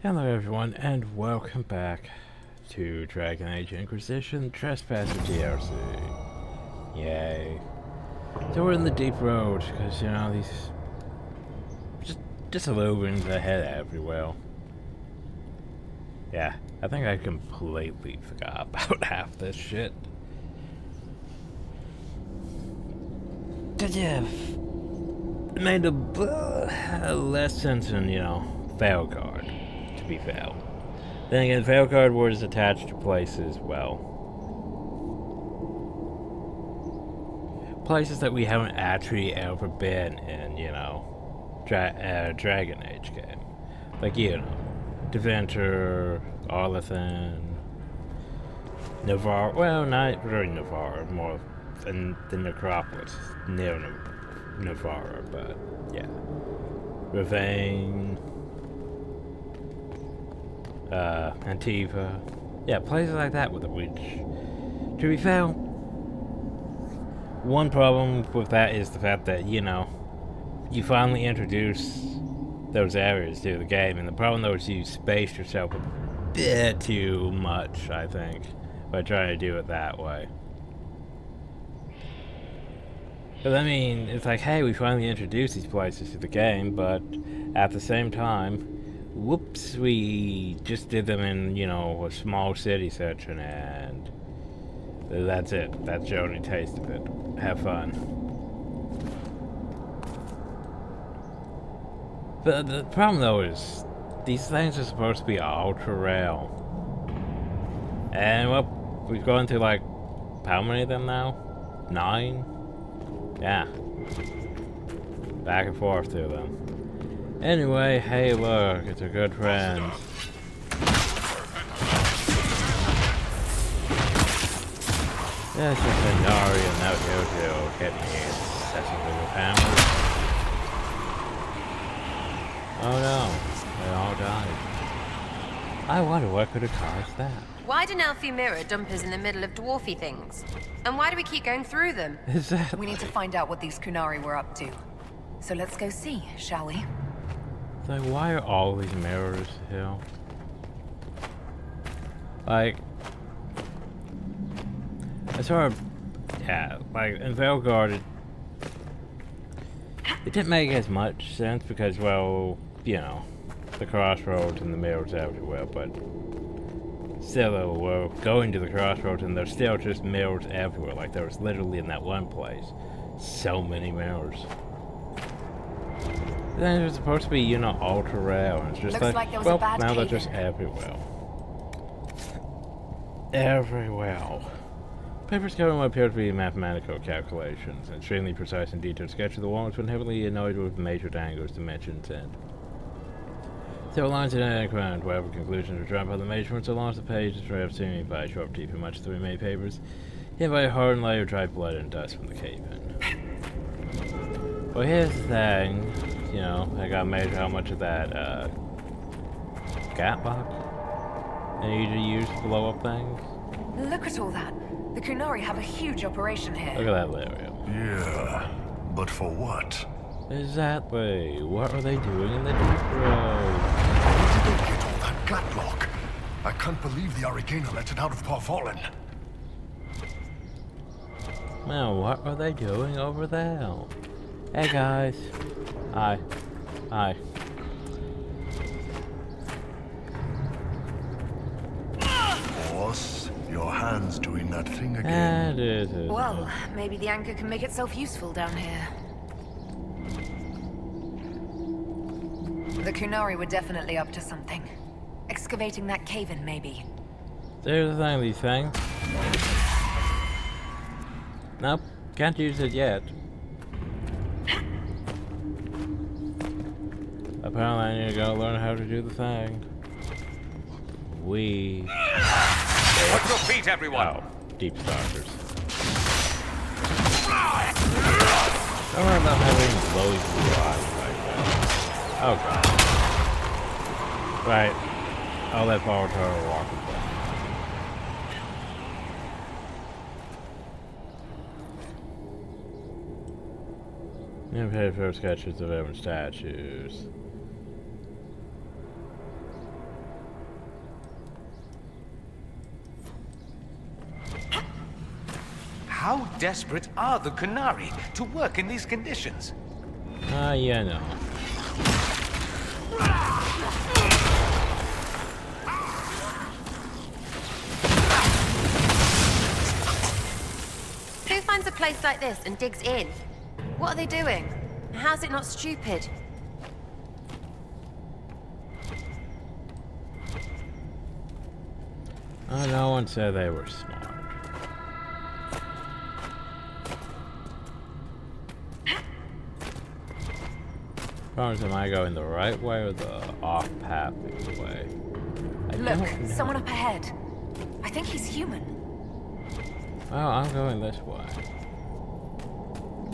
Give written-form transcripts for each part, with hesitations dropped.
Hello everyone, and welcome back to Dragon Age Inquisition Trespasser DLC. Yay. So we're in the deep road, because, you know, these... just illusions that head everywhere. Yeah, I think I completely forgot about half this shit. But yeah, it made a less sense in, you know, Veilguard, to be fair. Then again, Veilguard was attached to places, well, places that we haven't actually ever been in, you know, Dragon Age game. Like, you know, Deventer, Arlethan, Navarre, well, not really Navarre, more than the Necropolis, near Navarre, but, yeah. Ravane, Antiva. Yeah, places like that with the witch. To be fair, one problem with that is the fact that, you know, you finally introduce those areas to the game, and the problem though is you spaced yourself a bit too much, I think, by trying to do it that way. Because, I mean, it's like, hey, we finally introduced these places to the game, but at the same time, whoops, we just did them in, you know, a small city section, and that's it. That's your only taste of it. Have fun. But the problem, though, is these things are supposed to be ultra rare. And, well, we've gone through, like, how many of them now? 9? Yeah. Back and forth through them. Anyway, hey look, it's a good friend. Yes, it's a Nari and now Jojo getting his sessions with your family. Oh no, they all died. I wonder what could have caused that. Why did Elfie Mirror dump us in the middle of dwarfy things? And why do we keep going through them? We need to find out what these Kunari were up to. So let's go see, shall we? Like, why are all these mirrors here? Like, I sort of, yeah, like, in Veilguard, it didn't make as much sense because, well, you know, the crossroads and the mirrors everywhere, but still, we're going to the crossroads and there's still just mirrors everywhere. Like, there was literally in that one place so many mirrors. Then it's supposed to be, you know, ultra rare, and it's just like there was well, a bad now they're cave just in. everywhere. Everywhere. Papers covering what appear to be mathematical calculations, an extremely precise and detailed sketch of the walls when heavily annoyed with major angles, dimensions, and several lines in an ground, wherever conclusions are drawn by the measurements along the pages were seemingly by sharp teeth in much of the remaining papers, hit by a hardened layer of dried blood and dust from the cave-in. Well, here's the thing. You know, I gotta measure how much of that, gat box I need to use to blow up things. Look at all that. The Kunari have a huge operation here. Look at that area. Yeah, but for what? Exactly. What are they doing in the deep road? Where did they get all that glatlock? I can't believe the Arcana let it out of Parfallen. Now, what are they doing over there? Hey guys. Hi. Hi. Boss, your hand's doing that thing again. Well, maybe the anchor can make itself useful down here. The Kunari were definitely up to something. Excavating that cave-in, maybe. There's the thing, these things. Nope, can't use it yet. Apparently I need to go learn how to do the thing. Watch your feet, everyone! Oh, deep starters. Don't worry about having blows you eyes like that. Oh god. Right. I'll let Volatile walk with them. Never paid for sketches of different statues. How desperate are the Qunari to work in these conditions? Yeah, no. Who finds a place like this and digs in? What are they doing? How's it not stupid? Oh, no one said they were smart. Am I going the right way or the off-path way? Look, someone up ahead. I think he's human. Oh, I'm going this way.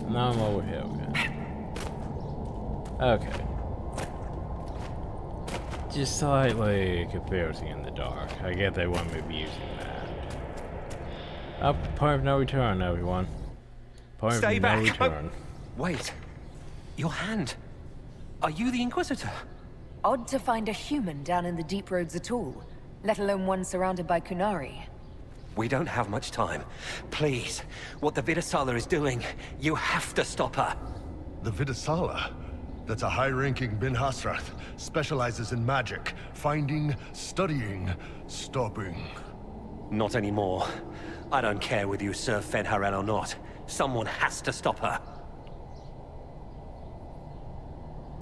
Now I'm over here, okay. Okay. Just slightly confusing in the dark. I get they want me to be using that. Up, point of no return, everyone. Point Stay of no back. return. Wait. Your hand. Are you the Inquisitor? Odd to find a human down in the deep roads at all, let alone one surrounded by Qunari. We don't have much time. Please, what the Vidasala is doing, you have to stop her. The Vidasala? That's a high-ranking Bin Hasrath. Specializes in magic. Finding, studying, stopping. Not anymore. I don't care whether you serve Fenharel or not. Someone has to stop her.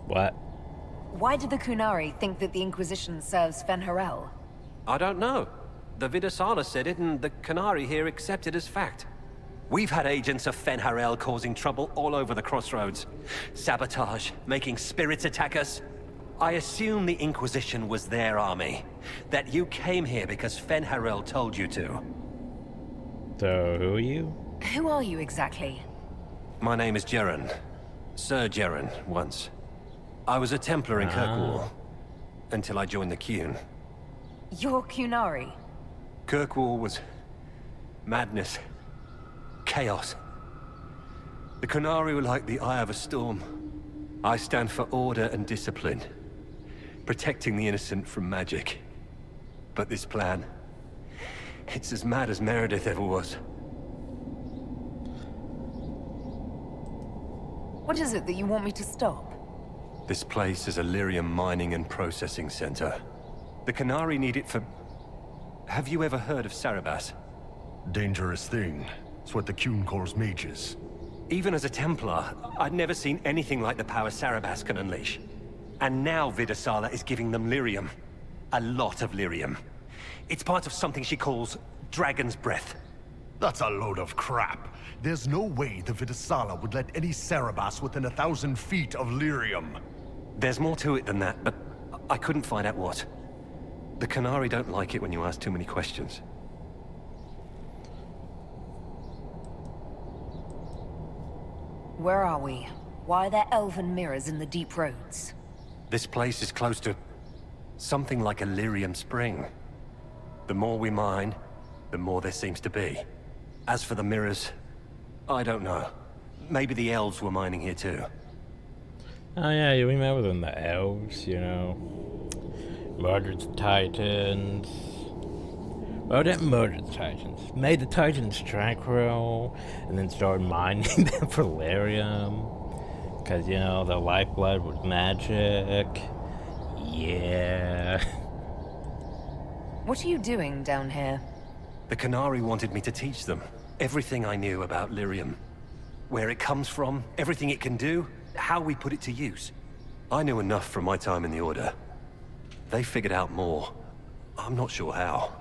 What? Why do the Qunari think that the Inquisition serves Fenharel? I don't know. The Vidasala said it, and the Qunari here accept it as fact. We've had agents of Fenharel causing trouble all over the crossroads. Sabotage, making spirits attack us. I assume the Inquisition was their army. That you came here because Fenharel told you to. So, who are you? Who are you exactly? My name is Jeren. Sir Jeren, once. I was a Templar in Kirkwall. Until I joined the Qun. You're Qunari. Kirkwall was madness, chaos. The Qunari were like the eye of a storm. I stand for order and discipline, protecting the innocent from magic. But this plan, it's as mad as Meredith ever was. What is it that you want me to stop? This place is a lyrium mining and processing center. The Qunari need it for... Have you ever heard of Sarabas? Dangerous thing. It's what the Qun calls mages. Even as a Templar, I'd never seen anything like the power Sarabas can unleash. And now Vidasala is giving them lyrium. A lot of lyrium. It's part of something she calls Dragon's Breath. That's a load of crap. There's no way the Vidasala would let any Sarabas within 1,000 feet of lyrium. There's more to it than that, but I couldn't find out what. The Qunari don't like it when you ask too many questions. Where are we? Why are there elven mirrors in the deep roads? This place is close to something like a lyrium spring. The more we mine, the more there seems to be. As for the mirrors, I don't know. Maybe the elves were mining here too. Oh yeah, you remember them, the elves, you know. Murdered the Titans. Well, didn't murder the Titans. Made the Titans tranquil, and then started mining them for lyrium. Because, you know, their lifeblood was magic. Yeah. What are you doing down here? The Qunari wanted me to teach them everything I knew about lyrium. Where it comes from, everything it can do, how we put it to use. I knew enough from my time in the Order. They figured out more. I'm not sure how.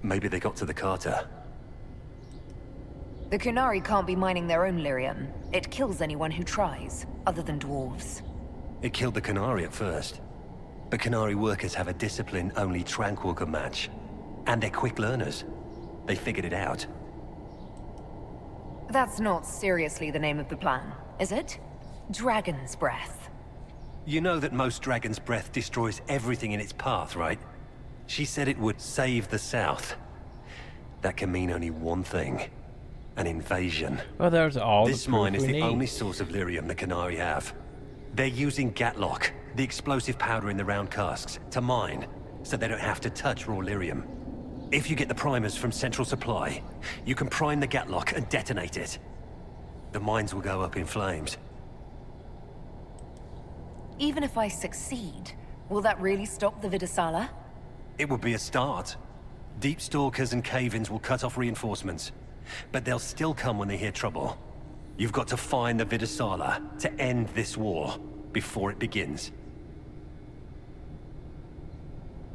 Maybe they got to the Carter. The Qunari can't be mining their own lyrium. It kills anyone who tries, other than dwarves. It killed the Qunari at first. But Qunari workers have a discipline only Tranquil can match. And they're quick learners. They figured it out. That's not seriously the name of the plan, is it? Dragon's Breath. You know that most Dragon's Breath destroys everything in its path, right? She said it would save the South. That can mean only one thing. An invasion. Well, there's all This the proof mine is we the need. only source of lyrium the Qunari have. They're using Gatlock, the explosive powder in the round casks, to mine, so they don't have to touch raw lyrium. If you get the primers from Central Supply, you can prime the gatlock and detonate it. The mines will go up in flames. Even if I succeed, will that really stop the Vidasala? It would be a start. Deep stalkers and cave-ins will cut off reinforcements, but they'll still come when they hear trouble. You've got to find the Vidasala to end this war before it begins.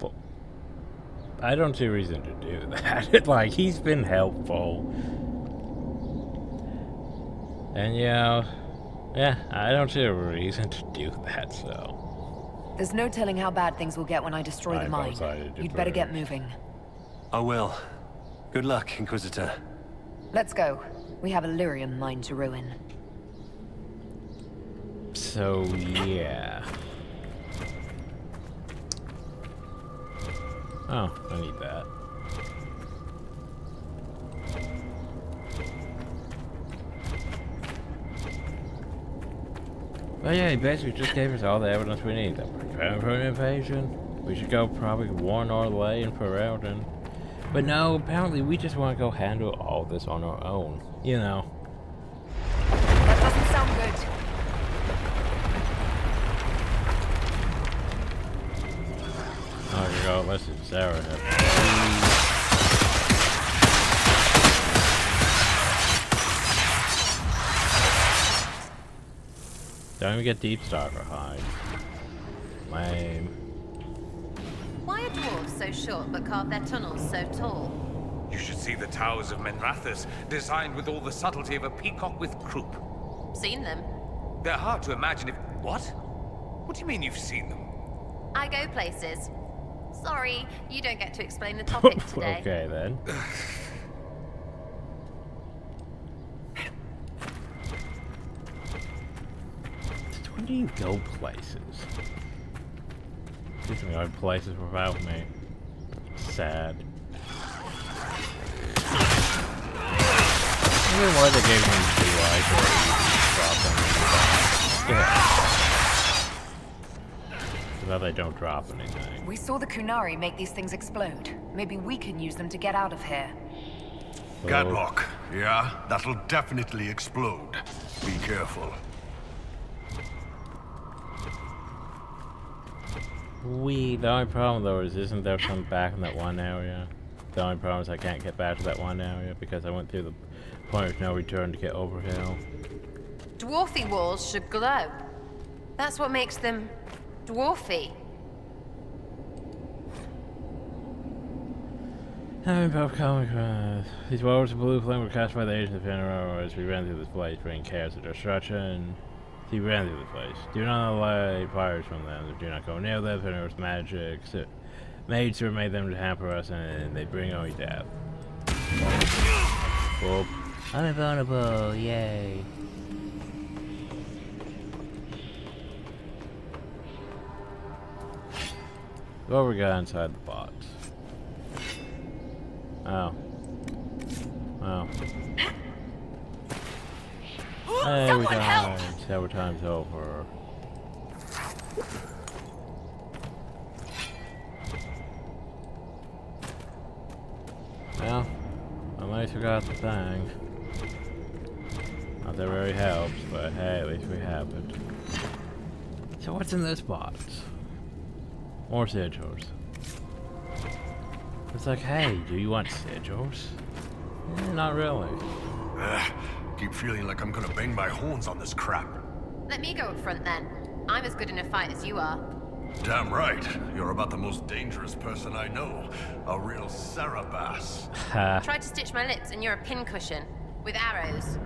Well, I don't see a reason to do that. Like, he's been helpful. And yeah, I don't see a reason to do that, so. There's no telling how bad things will get when I destroy the mine. You'd better get moving. I will. Good luck, Inquisitor. Let's go. We have a Lyrium mine to ruin. So, yeah. Oh, I need that. But yeah, he basically just gave us all the evidence we need. That we're preparing for an invasion. We should go probably warn our lay in Ferelden. But no, apparently we just want to go handle all this on our own. You know. That doesn't sound good. Oh, here we go. Let's see Sarah. Don't even get Deep Stalker hide. Lame. Why are dwarves so short but carve their tunnels so tall? You should see the towers of Menrathus, designed with all the subtlety of a peacock with croup. Seen them. They're hard to imagine if... What? What do you mean you've seen them? I go places. Sorry, you don't get to explain the topic today. Okay, then. When do you go places? These are going places without me. Sad. I wonder why they gave me 2 lives or drop them. So that they don't drop anything. We saw the Kunari make these things explode. Maybe we can use them to get out of here. Gatlock, yeah? That'll definitely explode. Be careful. The only problem though is, isn't there some back in that one area? The only problem is I can't get back to that one area because I went through the point of no return to get over hill. Dwarfy walls should glow. That's what makes them dwarfy. Having both comic these walls of blue flame were cast by the agents of Fenrir as we ran through this place, bringing chaos and destruction. He ran through the place. Do not light fires from them. Do not go near them. Fenrir's magic. Maids who made them to hamper us, and they bring only death. Well, I'm invulnerable. Yay. What we got inside the box? Oh. Oh. Every time, several times over. Well, unless we got the thing. Not that really helps, but hey, at least we have it. So what's in this box? More sigils. It's like, hey, do you want sigils? Not really. Keep feeling like I'm gonna bang my horns on this crap. Let me go up front then. I'm as good in a fight as you are. Damn right. You're about the most dangerous person I know. A real Sarabass. Tried to stitch my lips and you're a pincushion. With arrows.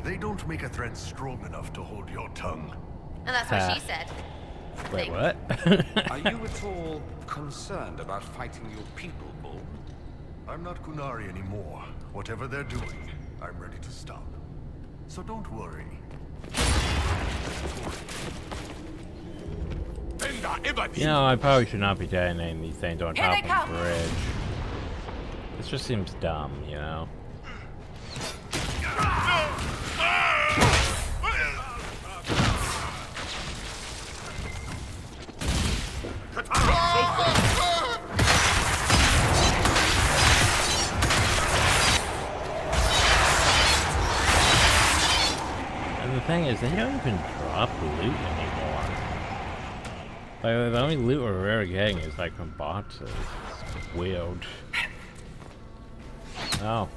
They don't make a thread strong enough to hold your tongue. And that's what she said. Wait, what? Are you at all concerned about fighting your people, Bull? I'm not Kunari anymore. Whatever they're doing, I'm ready to stop. So don't worry. You know, I probably should not be detonating these things on top of the bridge. This just seems dumb, you know? thing is, they don't even drop loot anymore. Like, the only loot we're ever getting is like from boxes. It's weird. Oh.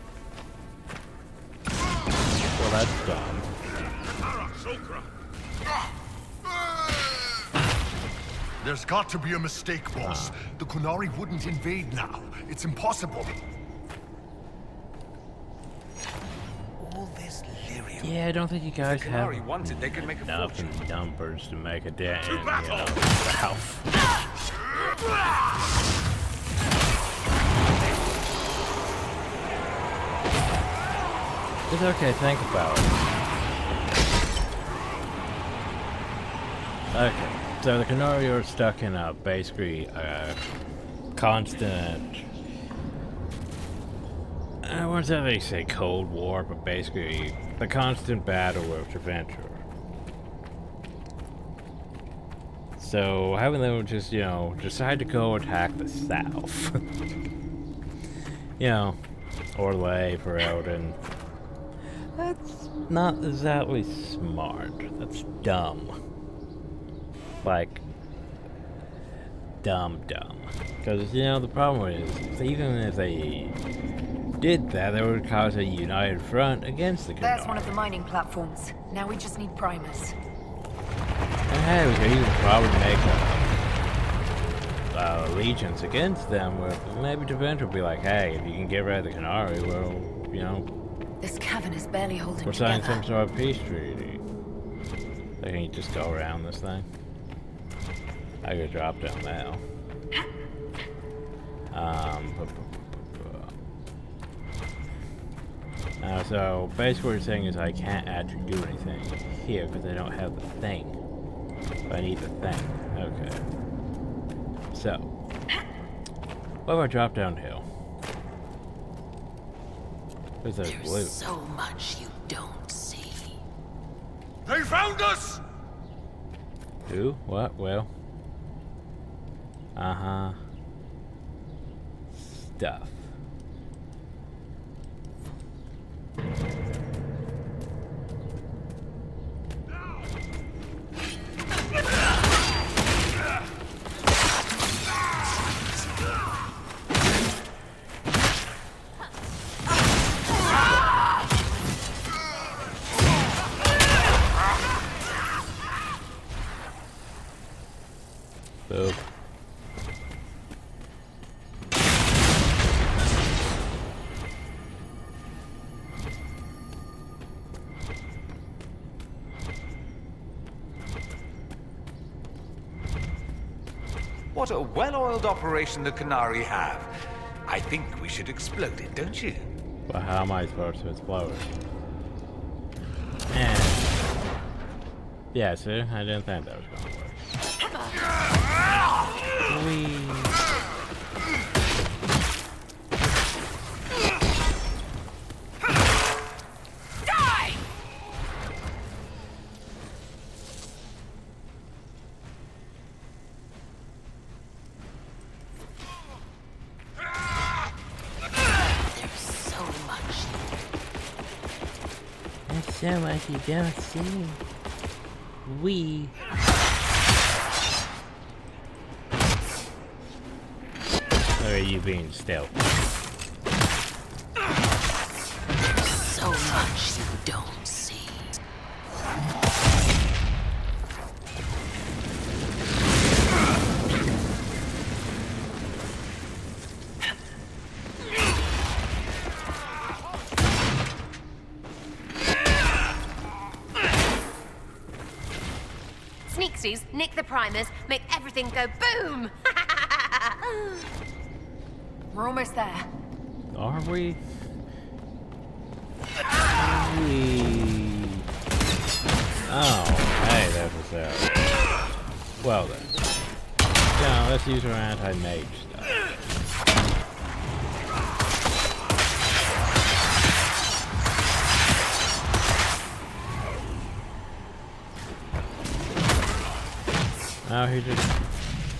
Well, that's dumb. There's got to be a mistake, boss. The Qunari wouldn't invade now. It's impossible. All this lyrium. Yeah, I don't think you guys If the have Qunari wanted, they could make a enough fortune. in numbers to make a dent in, you know, South. It's okay, think about it. Okay, so the Qunari are stuck in a basically constant, I wouldn't really say Cold War, but basically the constant battle with Trespasser. So having them just, you know, decide to go attack the south, you know, or lay for Elden, that's not exactly smart. That's dumb. Like, dumb. Because, you know, the problem is, even if they did that, that would cause a united front against the Qunari. There's one of the mining platforms. Now we just need primers. And hey, we could even probably make a allegiance against them, where maybe Trespasser will be like, hey, if you can get rid of the Qunari, well, you know, This cavern is barely holding we're signing together. some sort of peace treaty. So can you just go around this thing? I could drop down now. So basically what you're saying is I can't actually do anything here because I don't have the thing. But I need the thing. Okay. So, what if I drop downhill? There's loot. So much you don't see. They found us! Who? What? Well. Uh-huh. Stuff. Boop. What a well-oiled operation the Qunari have. I think we should explode it, don't you? But how am I supposed to explode? And yeah, see, I didn't think that was gonna work. Whee. Die! There's so much. There's so much you don't see. Wee. Or are you being stealth? So much you don't see. Sneaksies, nick the primers, make everything go boom! We're almost there. Are we? Oh, hey, that was that. Well then. Yeah, let's use our anti-mage stuff. Oh, he just...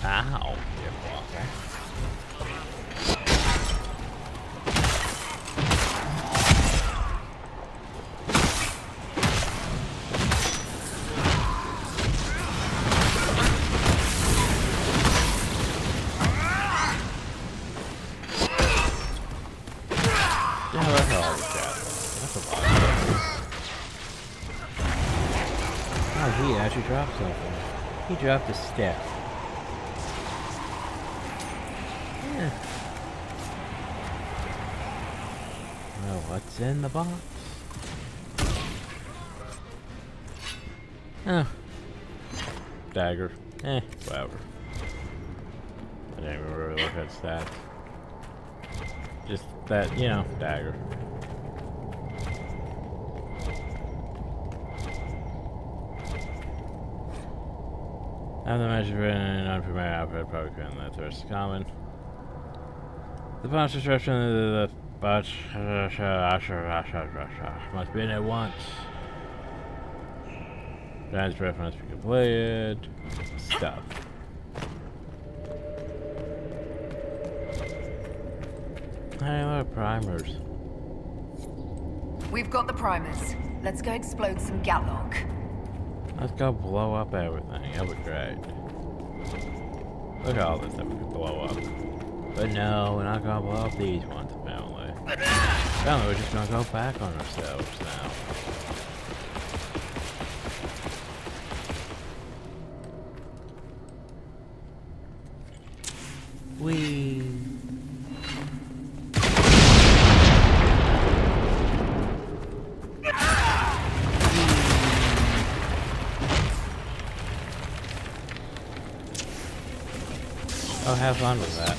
Ow. Yeah, okay. He dropped a step. Yeah. Well, what's in the box? Oh. Dagger. Whatever. I didn't even really look at stats. Just that, you know, dagger. After the match is written in an unfamiliar outfit, probably couldn't let the rest is common. The boss disruption of the botch must be in at once. Giant's breath must be completed. Stuff. Hey, look, primers. We've got the primers. Let's go explode some Gatlock. Let's go blow up everything. That would be great. Look at all this that we could blow up. But no, we're not gonna blow up these ones, apparently. Apparently we're just gonna go back on ourselves now. Whee! Oh, have fun with that.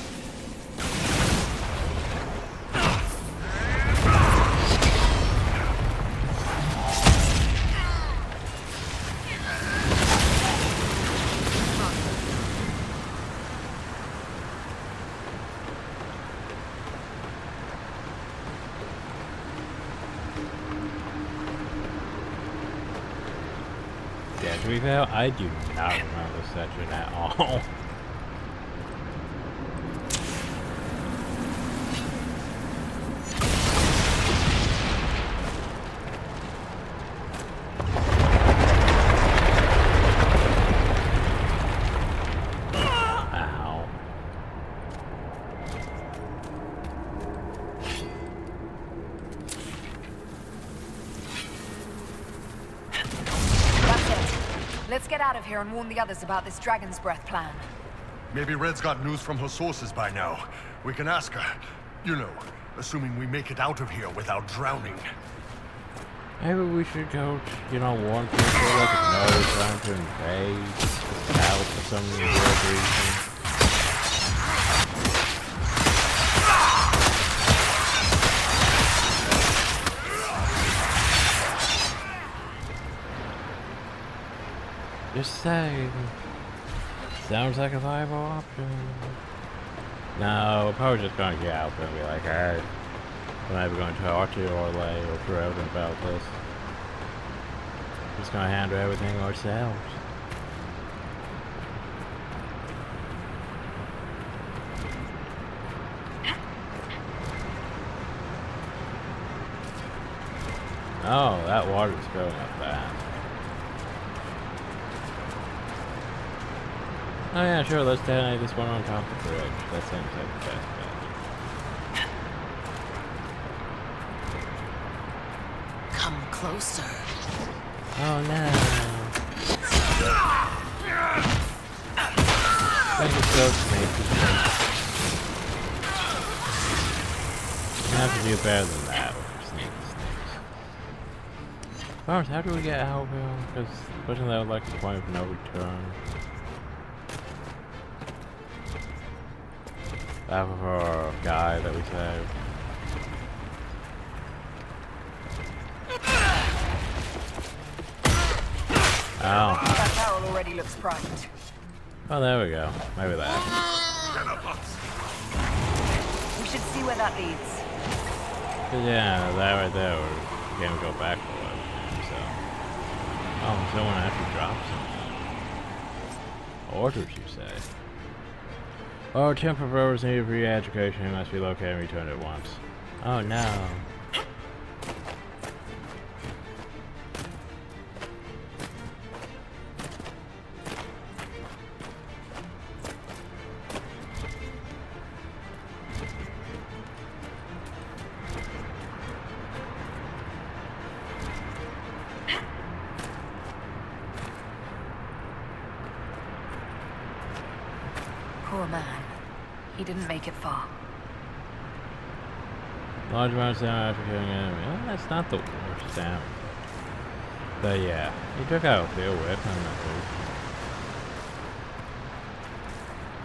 Yeah, to be fair, I do not remember this section at all. Let's get out of here and warn the others about this Dragon's Breath plan. Maybe Red's got news from her sources by now. We can ask her. You know, assuming we make it out of here without drowning. Maybe we should go, you know, warn people like no trying to invade the house for some weird reason. Just saying. Sounds like a viable option. No, we're probably just gonna get out there and be like, hey, we're not even going to talk to you or lay or Jordan about this. We're just gonna handle everything ourselves. Oh, that water's filling up fast. Oh yeah, sure, let's detonate this one on top of the bridge. That seems like the best bet. Come closer. Oh no. Thank you so much. You have to do better than that with your sneaky sneaks. Farms, how do we get out of here? Because wasn't that like the point of no return? That was our guy that we saved. Oh. That barrel already looks primed. Oh, there we go. Maybe that. We should see where that leads. Yeah, that right there. We can't go back for it. So. Oh, someone actually dropped something. Orders, you say? Oh, temporary needed for re-education. He must be located and returned at once. Oh no. Poor man. He didn't make it far. Large amounts of damage after killing an enemy. Well, that's not the worst damage. But yeah, he took out a fair whip on that move.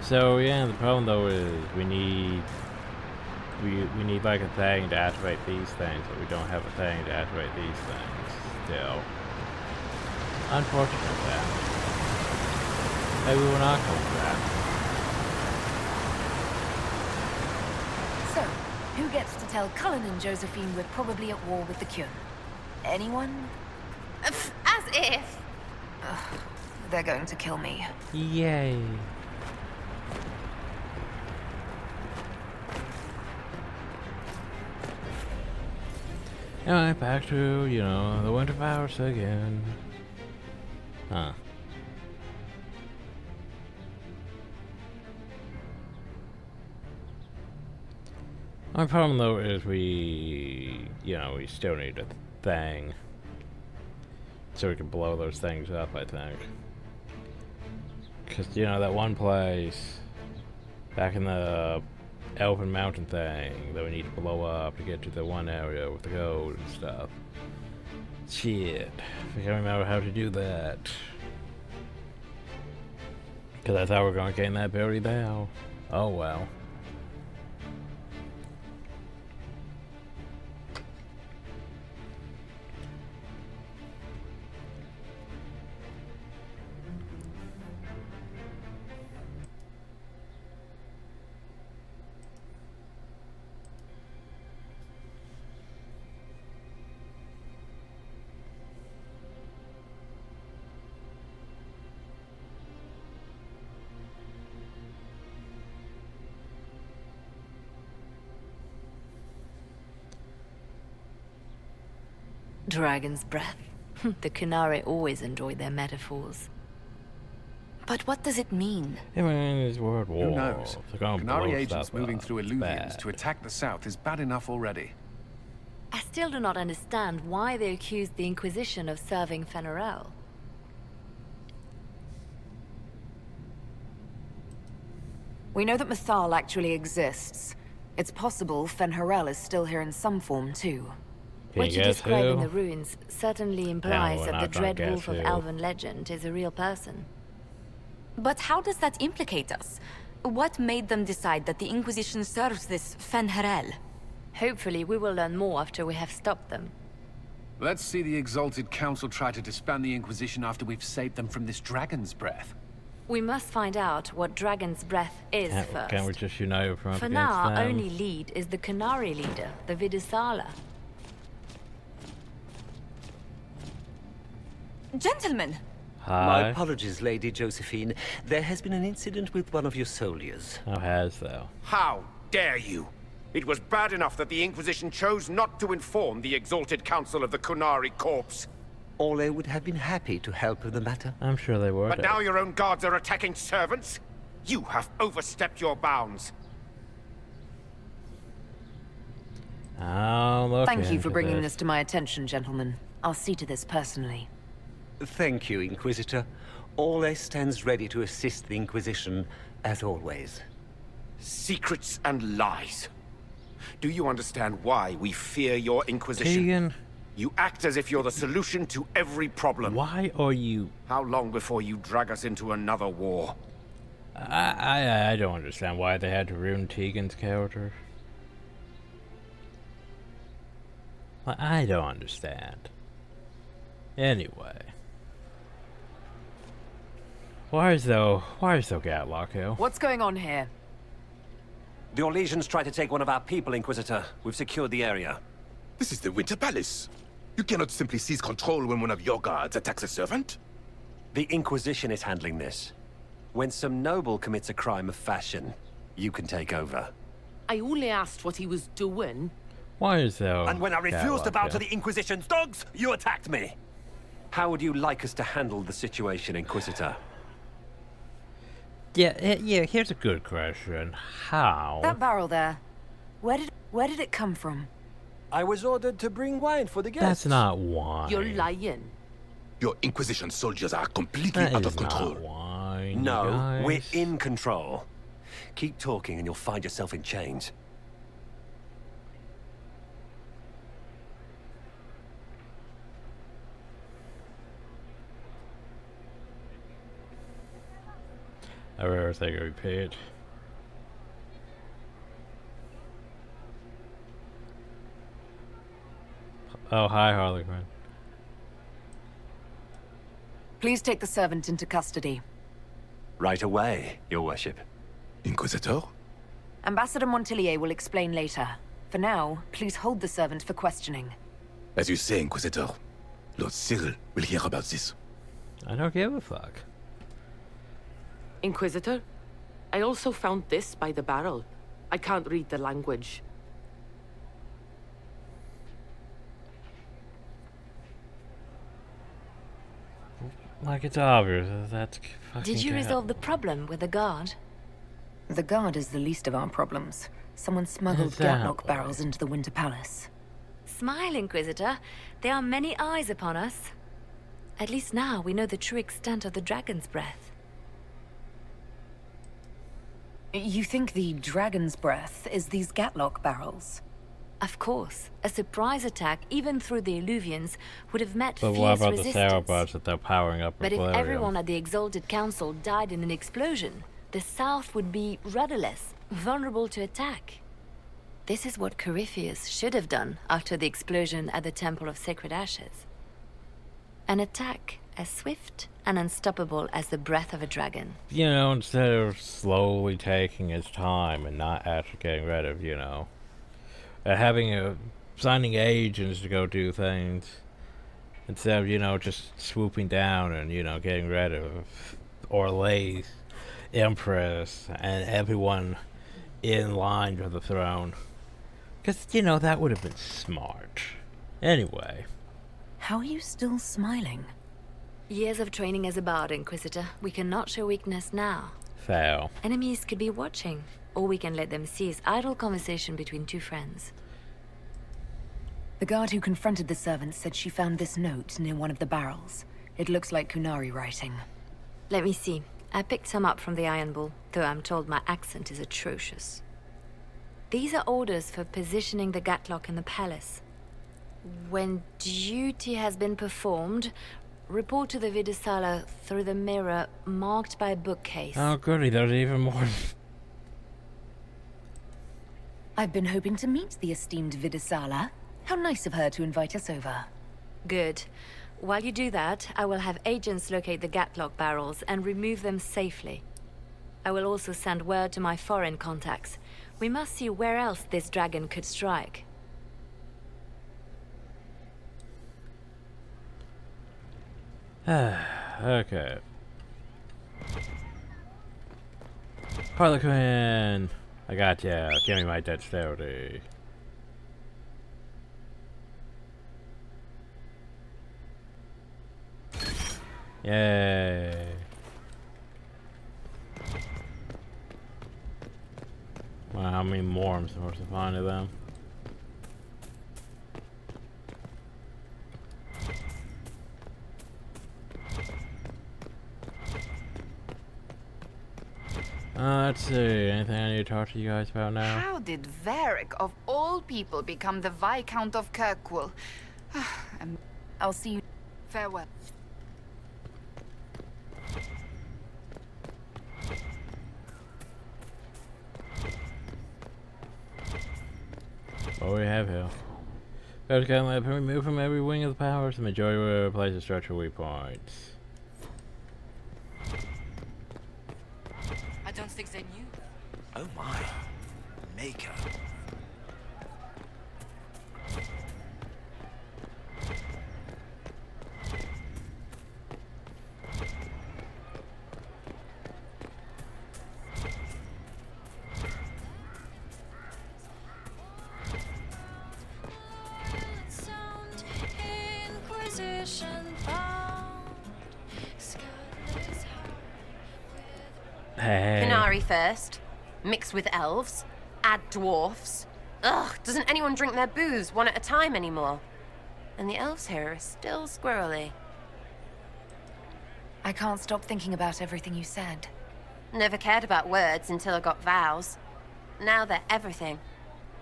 So yeah, the problem though is we need like a thing to activate these things, but we don't have a thing to activate these things still. Unfortunate that. Maybe we're not coming back. So, who gets to tell Cullen and Josephine we're probably at war with the Kyun? Anyone? As if. Ugh, they're going to kill me. Yay. Anyway, back to, you know, the Winter Palace again. Huh. My problem though is we still need a thing. So we can blow those things up, I think. Because, you know, that one place back in the Elven Mountain thing that we need to blow up to get to the one area with the gold and stuff. Shit. I can't remember how to do that. Because I thought we were going to gain that ability now. Oh well. Dragon's breath. The Kunari always enjoy their metaphors. But what does it mean? I mean, it's World War. Who knows? They're gonna blow Kunari agents stuff moving up. through It's Illuvians bad. to attack the south is bad enough already. I still do not understand why they accused the Inquisition of serving Fen'Arel. We know that Mythal actually exists. It's possible Fen'Arel is still here in some form, too. Can What you you guess describe in who? the ruins certainly implies we're that the not gonna Dread Wolf guess of who. Elven legend is a real person. But how does that implicate us? What made them decide that the Inquisition serves this Fen'Arel? Hopefully we will learn more after we have stopped them. Let's see the Exalted Council try to disband the Inquisition after we've saved them from this dragon's breath. We must find out what Dragon's Breath is first. Can't we just unite from up For against now, our them? only lead is the Kunari leader, the Vidusala. Gentlemen! My Hi. apologies, Lady Josephine. There has been an incident with one of your soldiers. How has though? How dare you? It was bad enough that the Inquisition chose not to inform the Exalted Council of the Kunari Corps. Ole would have been happy to help with the matter. I'm sure they were. But now your own guards are attacking servants? You have overstepped your bounds. I'll look Thank you into for bringing this to my attention, gentlemen. I'll see to this personally. Thank you, Inquisitor. Ole stands ready to assist the Inquisition, as always. Secrets and lies. Do you understand why we fear your Inquisition? Tegan, You act as if you're the solution to every problem. why are you? How long before you drag us into another war? I don't understand why they had to ruin Tegan's character. I don't understand. Anyway. Why is though Gatlock here? What's going on here? The Orlesians tried to take one of our people, Inquisitor. We've secured the area. This is the Winter Palace. You cannot simply seize control when one of your guards attacks a servant. The Inquisition is handling this. When some noble commits a crime of fashion, you can take over. I only asked what he was doing. Why is though? And when I refused to bow Gatlock to here? the Inquisition's dogs, you attacked me! How would you like us to handle the situation, Inquisitor? Yeah, here's a good question. How? That barrel there. Where did it come from? I was ordered to bring wine for the guests. That's not wine. You're lying. Your Inquisition soldiers are completely That out is of control. not wine. No, you we're guys. in control. Keep talking and you'll find yourself in chains. I rare thing I repeat. Oh, hi, Harley Quinn. Please take the servant into custody. Right away, Your Worship. Inquisitor? Ambassador Montillier will explain later. For now, please hold the servant for questioning. As you say, Inquisitor. Lord Cyril will hear about this. I don't give a fuck. Inquisitor, I also found this by the barrel. I can't read the language. Like, it's obvious that's fucking Did you cat. resolve the problem with the guard? The guard is the least of our problems. Someone smuggled Gatlock barrels into the Winter Palace. Smile, Inquisitor. There are many eyes upon us. At least now we know the true extent of the dragon's breath. You think the dragon's breath is these Gatlock barrels? Of course. A surprise attack, even through the Illuvians, would have met But fierce what about resistance. the Sauropods that they're powering up But with if Valerium? everyone at the Exalted Council died in an explosion, the South would be rudderless, vulnerable to attack. This is what Corypheus should have done after the explosion at the Temple of Sacred Ashes. An attack as swift and unstoppable as the breath of a dragon. You know, instead of slowly taking his time and not actually getting rid of, you know, signing agents to go do things, instead of, you know, just swooping down and, you know, getting rid of Orlaith, Empress, and everyone in line for the throne. Because, you know, that would have been smart. Anyway. How are you still smiling? Years of training as a bard, Inquisitor. We cannot show weakness now. Fail. Enemies could be watching, or we can let them seize idle conversation between two friends. The guard who confronted the servant said she found this note near one of the barrels. It looks like Kunari writing. Let me see. I picked some up from the Iron Bull, though I'm told my accent is atrocious. These are orders for positioning the Gatlock in the palace. When duty has been performed, report to the Vidisala through the mirror marked by a bookcase. Oh goody, there's even more. I've been hoping to meet the esteemed Vidisala. How nice of her to invite us over. Good. While you do that, I will have agents locate the Gatlock barrels and remove them safely. I will also send word to my foreign contacts. We must see where else this dragon could strike. Okay. Harlequin! I got ya. Give me my dexterity. Yay. Wow, how many more I'm supposed to find of them? Let's see. Anything I need to talk to you guys about now? How did Varric, of all people, become the Viscount of Kirkwall? I'll see you. Farewell. What do we have here? Guys can let remove from every wing of the powers. The majority will replace the structural weak points. I don't think they knew. Oh my. Maker. Hey. Canary first, mix with elves, add dwarfs. Ugh, doesn't anyone drink their booze one at a time anymore? And the elves here are still squirrely. I can't stop thinking about everything you said. Never cared about words until I got vows. Now they're everything.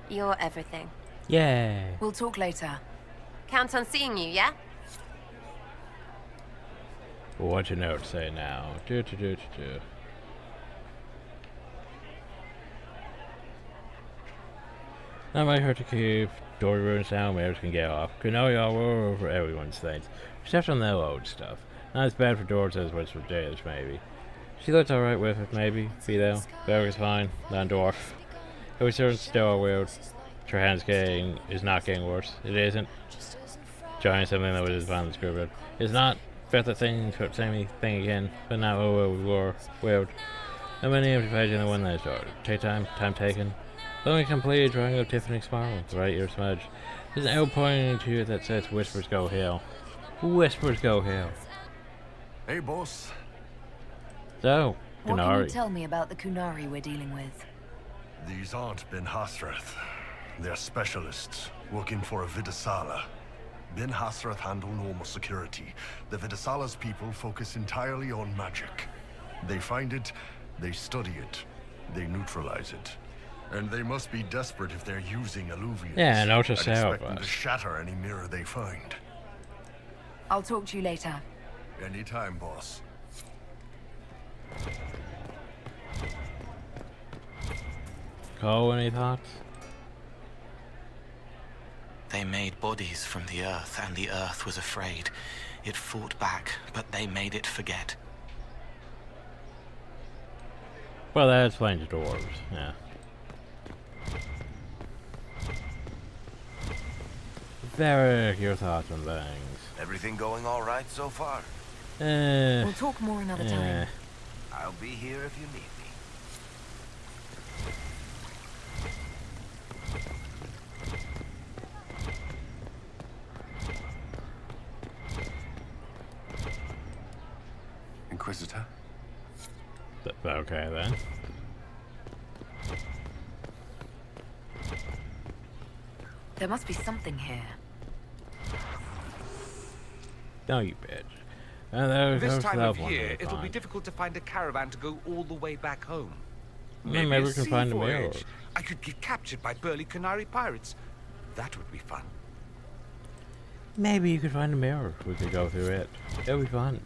You're everything. Yeah. We'll talk later. Count on seeing you, yeah? Well, what's your note say now? Not might hurt to keep. Door ruins down, mayors can get off. Kunari all over everyone's things. Except on the old stuff. Not as bad for doors as it was for jailers, maybe. She looks alright with it, maybe. Be though. Veilguard's fine. Landorf. It was certain still weird. Her hands is not getting worse. It isn't. Trying something that was his violent scribbled. It's not. Felt the same thing again. But now we were weird. How many empty pages in the one that started? Take time taken. Let me complete drawing of Tiffany's smile. Right, your smudge. There's an arrow pointing to you that says whispers go hell. Whispers go hell. Hey, boss. What So, can you Kunari. tell me about the Kunari we're dealing with? These aren't Ben Hasrath. They're specialists, working for a Vidasala. Ben Hasrath handle normal security. The Vidasala's people focus entirely on magic. They find it, they study it, they neutralize it. And they must be desperate if they're using Alluvians. Yeah, notice and how expect them to shatter any mirror they find. I'll talk to you later. Anytime, boss. Cole, any thoughts? They made bodies from the earth, and the earth was afraid. It fought back, but they made it forget. Well, that explains dwarves, yeah. Varric, your thoughts on things. Everything going all right so far? We'll talk more another time. I'll be here if you need me. Inquisitor? Okay, then. There must be something here. No, you bitch. This time of year, it'll be difficult to find a caravan to go all the way back home. Maybe we can find a mirror. I could get captured by burly Kunari pirates. That would be fun. Maybe you could find a mirror. We could go through it. It'll be fun.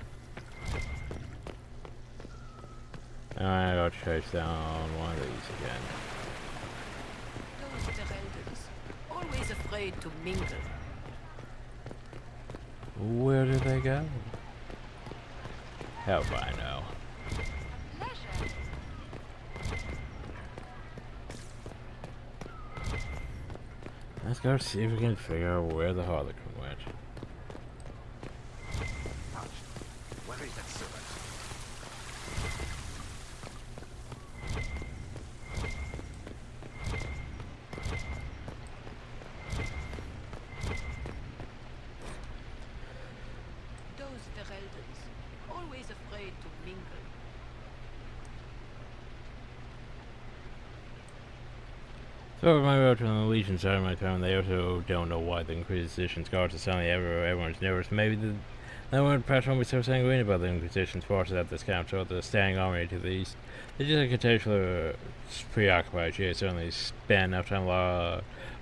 Alright, I'll chase down one of these again. Those Veilguards, always afraid to mingle. Where did they go? Hell if I know. Let's go see if we can figure out where the Harlequin went. Where is that servant? Those Veilguards, always afraid to mingle. So my road to the Legion side of my town, they also don't know why the Inquisition's guards are suddenly everywhere. Everyone's nervous. Maybe no one perhaps won't be so sanguine about the Inquisition's forces at this camp, so the standing army to the east. They just like a preoccupied. She has certainly spent enough time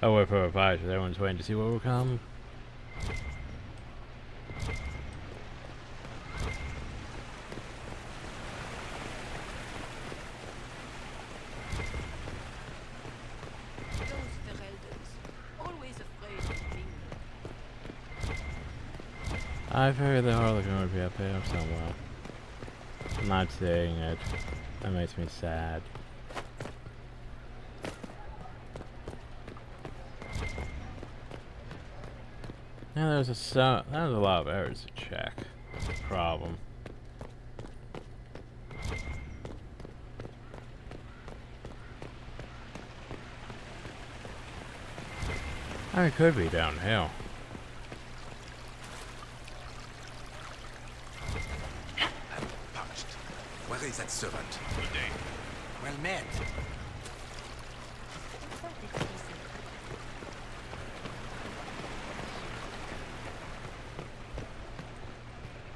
away from her advisors. Everyone's waiting to see what will come. I figured the Harlequin would be up there somewhere. I'm not saying it. That makes me sad. Yeah, there's a lot of errors to check. That's the problem. I mean, it could be downhill. Where is that servant? Good day. Well met.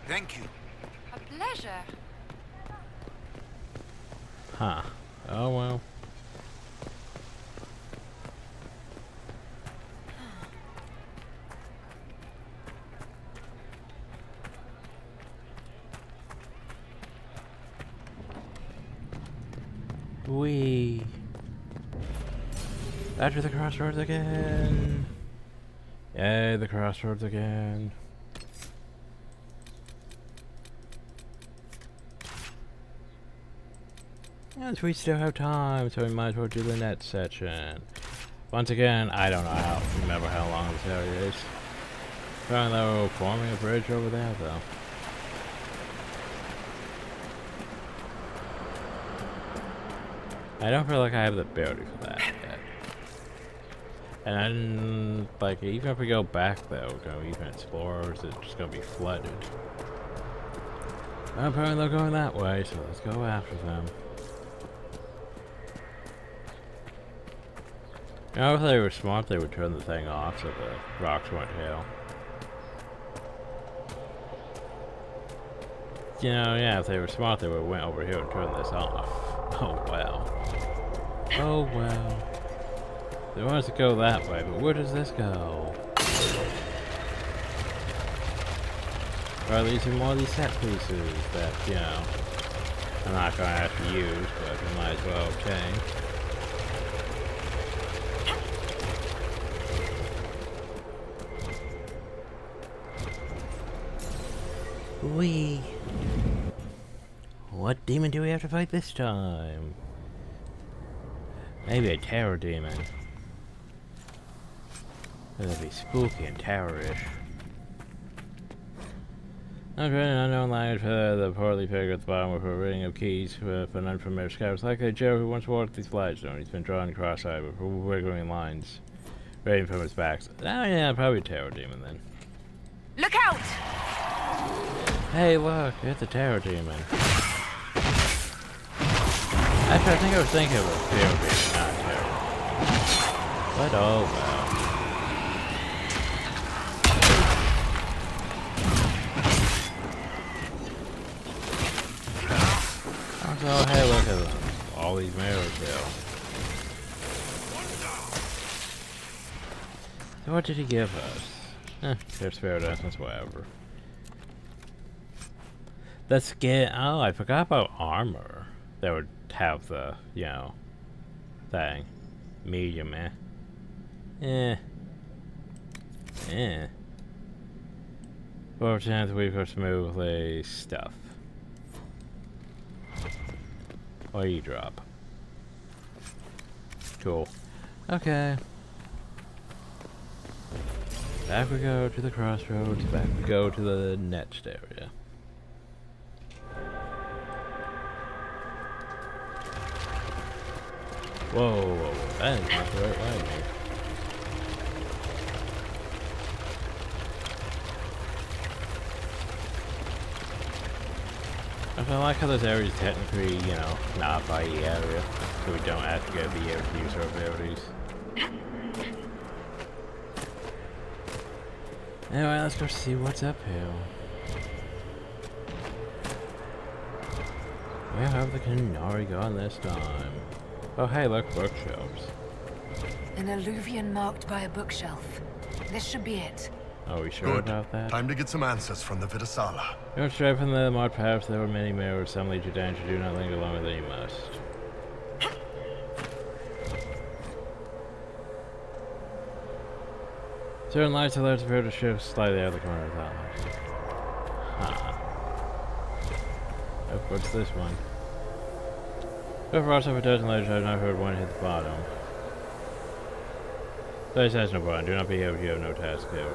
Thank you. A pleasure. Huh. Oh well. Wee. Back to the crossroads again. Yay, the crossroads again. Yes, we still have time, so we might as well do the net section. Once again, I don't know remember how long this area is. Apparently they were forming a bridge over there, though. I don't feel like I have the ability for that yet. And like, even if we go back though, we're gonna even explore, or is it just gonna be flooded? Well, apparently they're going that way, so let's go after them. You know, if they were smart, they would turn the thing off so the rocks won't hail. You know, yeah, if they were smart, they would have went over here and turned this off. Oh, well. Oh, well. They want us to go that way, but where does this go? Or at least more of these set pieces that, you know, I'm not going to have to use, but we might as well obtain. Wee. What demon do we have to fight this time? Maybe a terror demon. That'd be spooky and terrorish. I'm trying an unknown language for the poorly figured at the bottom with a reading of keys for an unfamiliar scout. It's likely Joe who once walked these flags-stone. He's been drawing cross-eyed with wiggling lines radiating from his back. Oh yeah, probably a terror demon then. Look out! Hey, look, it's a terror demon. Actually, I think I was thinking of a terror demon, not terror. But oh well. Also, hey, look at them. All these mirrors there. So what did he give us? There's fair essence, whatever. The skin. Oh, I forgot about armor. That would have the, you know, thing. Medium, eh. 4% we go smoothly. Stuff. Or you drop. Cool. Okay. Back we go to the crossroads. Back we go to the next area. Whoa, whoa, whoa. That is not the right way, mate. I like how this area is technically, you know, not a fighty area, so we don't have to be able to use our abilities. Anyway, let's go see what's up here. Where have the Canary gone this time? Oh hey, look, bookshelves. An alluvion marked by a bookshelf. This should be it. Are we sure about that? Time to get some answers from the Vidasala. Don't stray from the marked paths. There were many mirrors. Some lead you danger. Do not linger longer than you must. Certain lights alert appear to shift slightly out of the corner of the eye. Huh. Oh, what's this one? Go for also for a dozen later, I've not heard one hit the bottom. Place has no button. Do not be able to have no task here.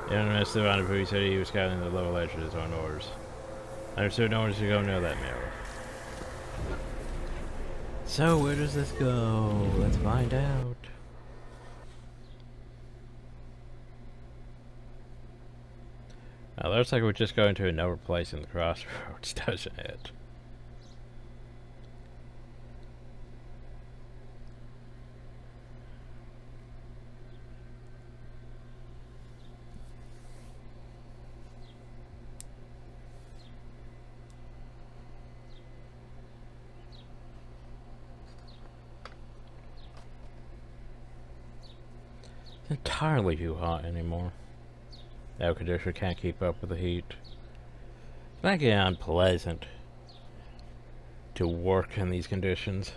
The enemy surrounded who he said he was scouting the lower ledge of his own orders. I understood no one should go near that mirror. So where does this go? Let's find out. Looks like we're just going to another place in the crossroads, doesn't it? entirely too hot anymore. The air conditioner can't keep up with the heat. It's not getting unpleasant to work in these conditions.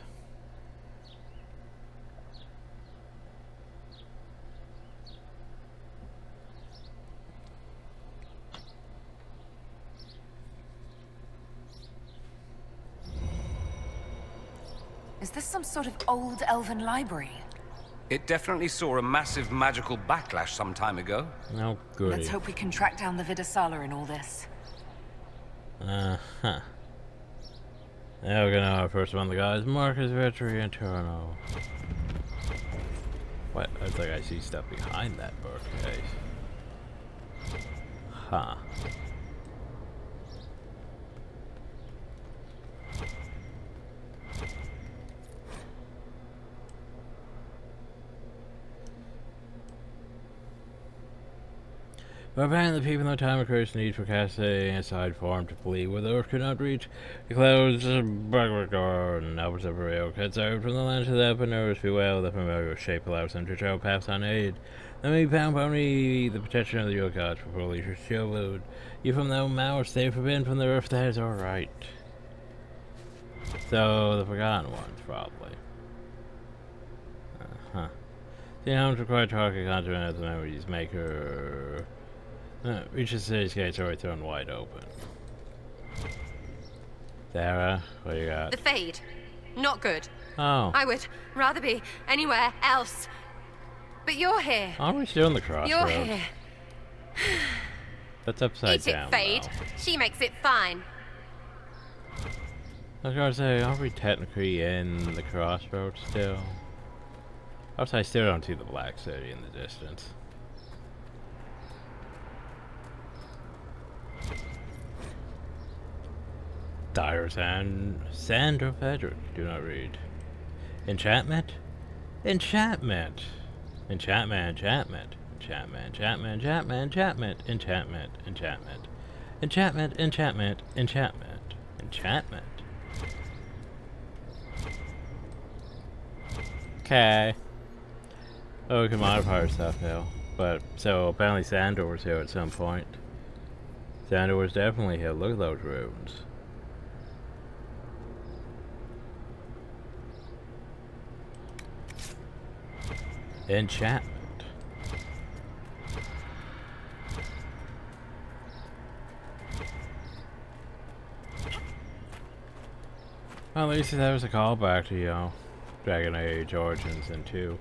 Is this some sort of old elven library? It definitely saw a massive magical backlash some time ago. Oh, goody. Let's hope we can track down the Vidasala in all this. Now we're gonna have our first one of the guys, Marcus Vetri and Turno. What? It's like I see stuff behind that bookcase. Huh. But apparently the people in the time of Christ's need for casting aside form to flee where the earth could not reach. The clouds of Bioware and Albert of Rail cuts out from the land to the upper nerves be well. The familiar shape allows them to travel paths unaided. They may pound only the protection of the your gods before leisure showed. You from their mouths, they forbidden from the earth, that is alright. So the forgotten ones, probably. The homes require talking continent as the memories maker. Reaches the city's gates already thrown wide open. Sarah, what you got? The Fade. Not good. Oh. I would rather be anywhere else. But you're here. Aren't we still in the crossroads? You're here. That's upside Eat it, down, Fade. though. She makes it fine. I was gonna say, aren't we technically in the crossroads still? Also, I still don't see the Black City in the distance. Dyer's and Sandra Frederick, do not read. Enchantment? Enchantment! Enchantment, enchantment. Enchantment, enchantment, enchantment, enchantment, enchantment, enchantment. Enchantment, enchantment, enchantment, enchantment. Okay. Oh, we can modify our stuff now. But, so apparently Sandor was here at some point. Sandor was definitely here. Look at those runes. Enchantment. Well, at least that was a callback to, you know, Dragon Age Origins and 2.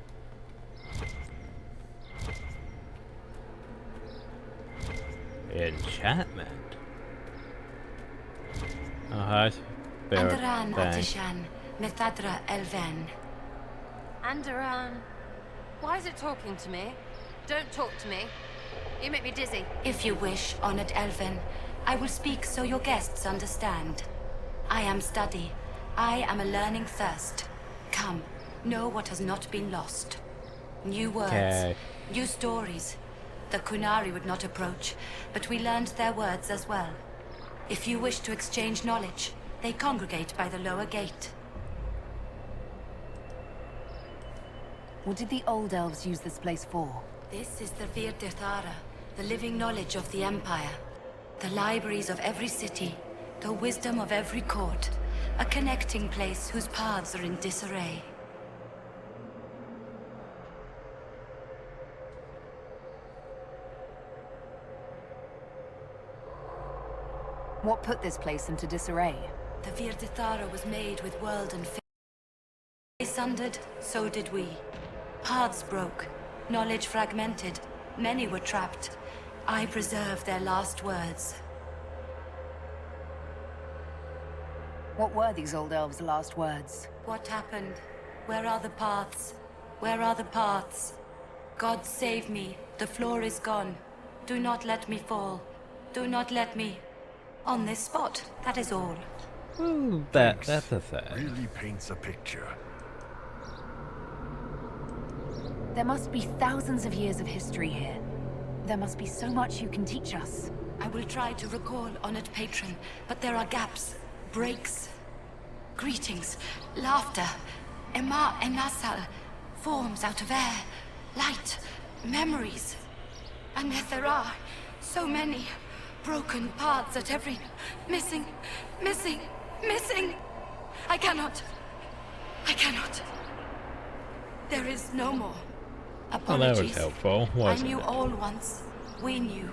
Enchantment. Oh, hi. Andaran Atishan, Methadra Elven. Andaran. Why is it talking to me? Don't talk to me. You make me dizzy. If you wish, honored Elven, I will speak so your guests understand. I am study. I am a learning thirst. Come, know what has not been lost. New words, new stories. The Kunari would not approach, but we learned their words as well. If you wish to exchange knowledge, they congregate by the lower gate. What did the old elves use this place for? This is the Vir Dithara, the living knowledge of the Empire. The libraries of every city, the wisdom of every court. A connecting place whose paths are in disarray. What put this place into disarray? The Vir Dithara was made with world and fate. They sundered, so did we. Paths broke, knowledge fragmented, many were trapped. I preserved their last words. What were these old elves' last words? What happened? Where are the paths? Where are the paths? God save me, the floor is gone. Do not let me fall. Do not let me... On this spot, that is all. Ooh, that's a thing. Really paints a picture. There must be thousands of years of history here. There must be so much you can teach us. I will try to recall, honored patron, but there are gaps, breaks. Greetings, laughter, Ema Enasal, forms out of air, light, Memories. And yet there are so many broken parts at every... Missing. I cannot. There is no more. Well, that Apologies. was helpful, I wasn't knew it? all once. We knew.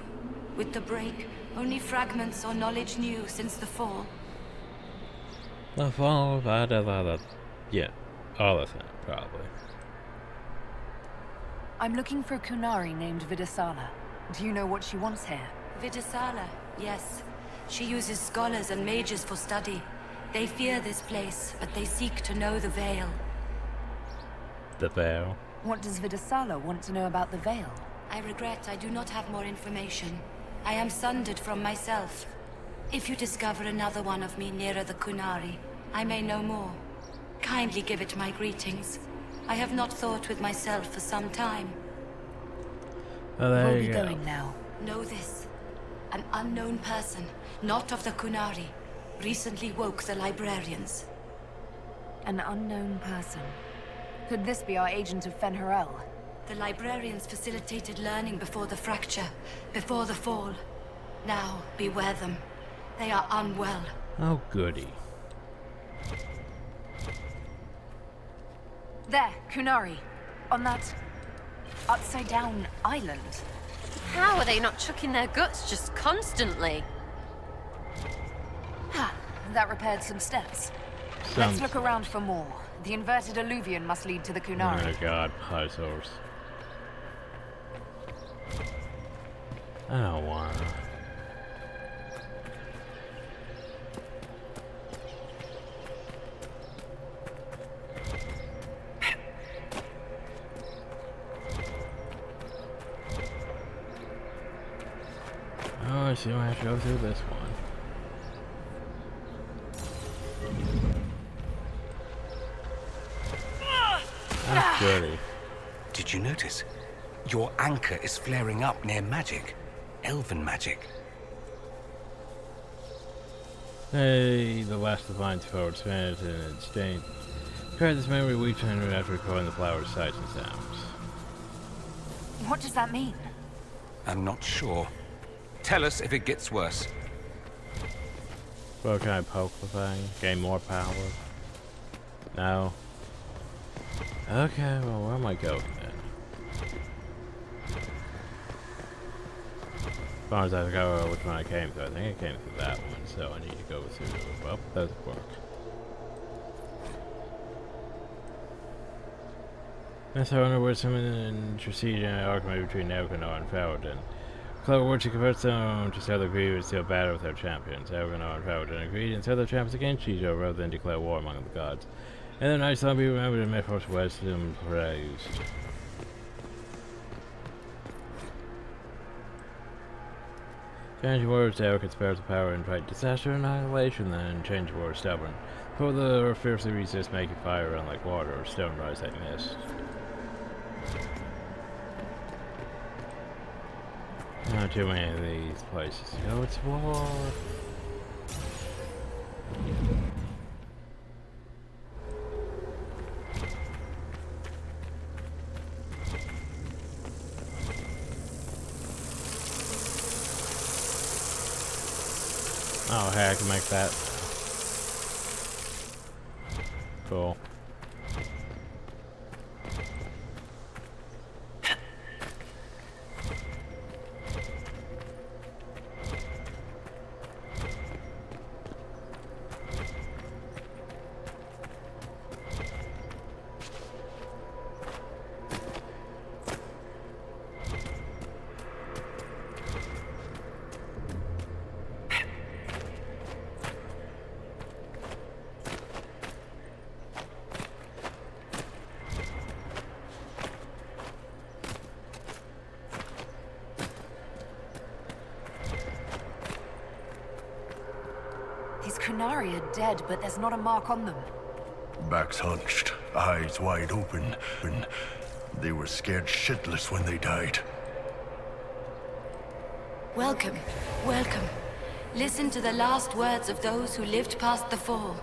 With the break, only fragments or knowledge new since the fall. The fall of yeah, all of that, probably. I'm looking for a Kunari named Vidasala. Do you know what she wants here? Vidasala, yes. She uses scholars and mages for study. They fear this place, but they seek to know the Veil. The Veil? What does Vidasala want to know about the Veil? I regret I do not have more information. I am sundered from myself. If you discover another one of me nearer the Kunari, I may know more. Kindly give it my greetings. I have not thought with myself for some time. Oh, there We'll you be go. going now. Know this. An unknown person, not of the Kunari, recently woke the librarians. An unknown person. Could this be our agent of Fen'Harel? The librarians facilitated learning before the fracture, before the fall. Now, beware them. They are unwell. Oh, goody. There, Kunari. On that... upside-down island. How are they not chucking their guts just constantly? Ha! That repaired some steps. Some- Let's look around for more. The inverted alluvion must lead to the Kunari. Oh god, puzzles. I don't wanna. Oh, I see. I have to go through this one. That's goody. Did you notice? Your anchor is flaring up near magic. Elven magic. Hey, the last divine forward Spanish and its stain. Prepared this memory weeks after recording the flower's sights and sounds. What does that mean? I'm not sure. Tell us if it gets worse. Well, can I poke the thing? Gain more power? No. Okay, well, where am I going then? As far as I forgot which one I came through, I think I came through that one, so I need to go through. Well, doesn't work. That's how I wonder where someone interceded in an argument between Elganar and Faradin. Clever words to convert them to settle agree with still battle with their champions. Elganar and Faradin agreed and set their champions against each other rather than declare war among the gods. And then I saw be remembered and Mythos wisdom praised. Change words to could spare the power and fight disaster and annihilation, then change words stubborn. For the fiercely resist making fire run like water or stone rise like mist. Not too many of these places to go explore. Oh, hey, I can make that. Cool. These Kunari are dead, but there's not a mark on them. Backs hunched, eyes wide open. They were scared shitless when they died. Welcome, welcome. Listen to the last words of those who lived past the fall.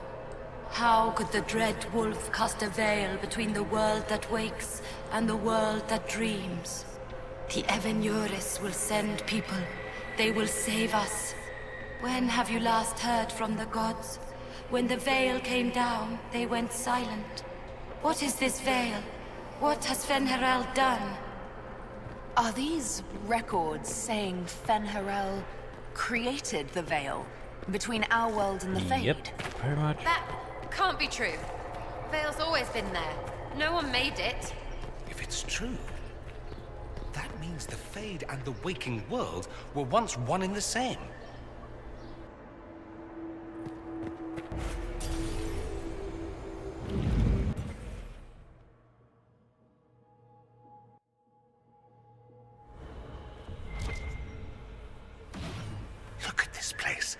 How could the dread wolf cast a veil between the world that wakes and the world that dreams? The Evenures will send people. They will save us. When have you last heard from the gods? When the veil came down, they went silent. What is this veil? What has Fen'Harel done? Are these records saying Fen'Harel created the veil between our world and the Fade? Yep, pretty much. That can't be true. Veil's always been there. No one made it. If it's true, that means the Fade and the waking world were once one in the same. Look at this place.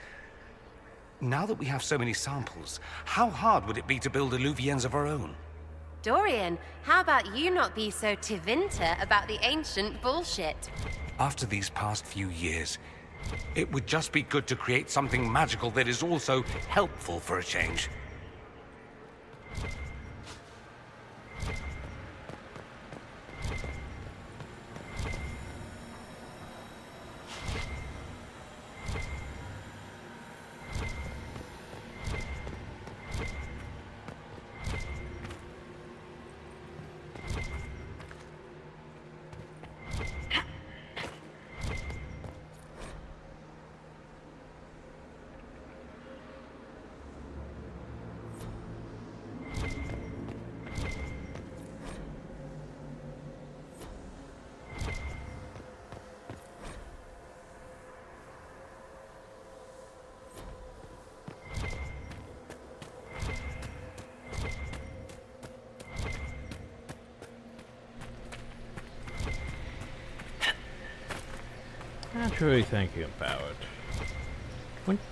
Now that we have so many samples, how hard would it be to build Illuvians of our own? Dorian, how about you not be so Tevinter about the ancient bullshit? After these past few years, it would just be good to create something magical that is also helpful for a change. I'm truly thinking about it. Wouldn't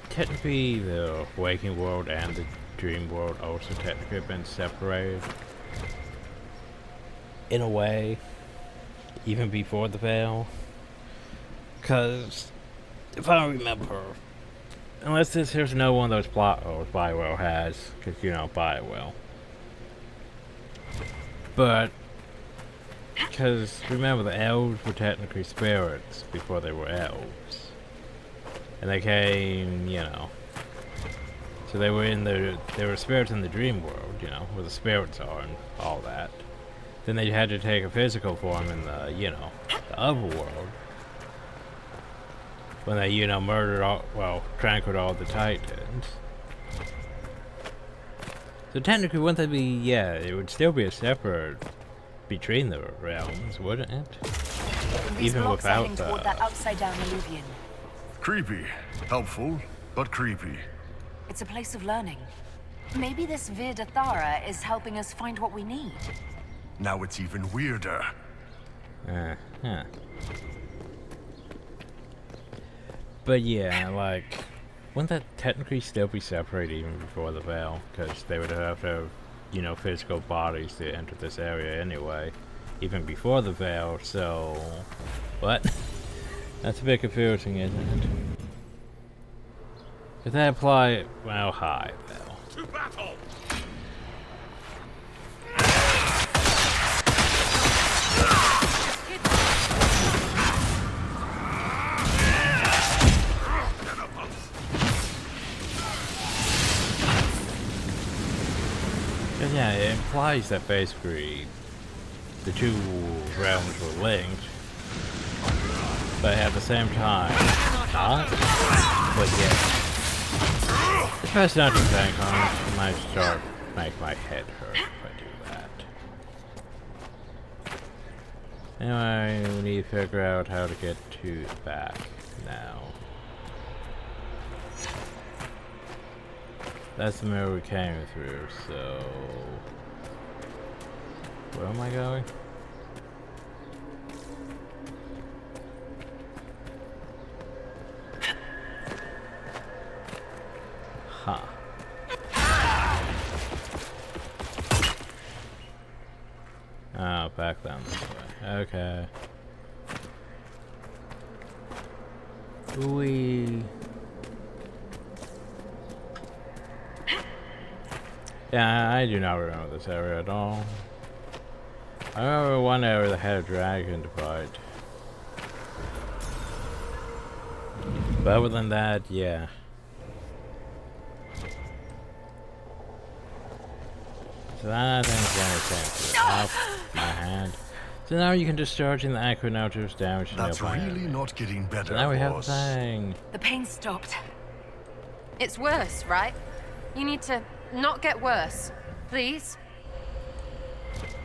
technically the waking world and the dream world also technically have been separated? In a way, even before the veil? Because, if I remember, unless there's no one of those plot holes Bioware has, because, you know, Bioware. But, because, remember, the elves were technically spirits before they were elves. And they came, you know. So they were spirits in the dream world, you know, where the spirits are and all that. Then they had to take a physical form in the, you know, the other world. When they, you know, tranquilized all the Titans. So technically, wouldn't that be, yeah, it would still be a separate between the realms, wouldn't it? Even without the... toward that upside-down Illuvian. Creepy. Helpful, but creepy. It's a place of learning. Maybe this Vir Dathara is helping us find what we need. Now it's even weirder. Huh. But yeah, like, wouldn't that technically still be separated even before the veil? Because they would have to have, you know, physical bodies to enter this area anyway. Even before the veil, so... What? That's a bit confusing, isn't it? If they apply... Well, hi, veil. To battle! Yeah, it implies that basically the two realms were linked, but at the same time, not. But yeah, that's not to bank on. It might start make my head hurt if I do that. Anyway, we need to figure out how to get to the back now. That's the mirror we came through, so... Where am I going? Huh. Oh, back down this way. Okay. Ooh-wee. Yeah, I do not remember this area at all. I remember one area that had a dragon to fight. But other than that, yeah. So that thing's gonna take off my hand. So now you can discharge in the Aquanauter's damage. That's really not getting better. So now we have the thing. The pain stopped. It's worse, right? You need to not get worse. Please?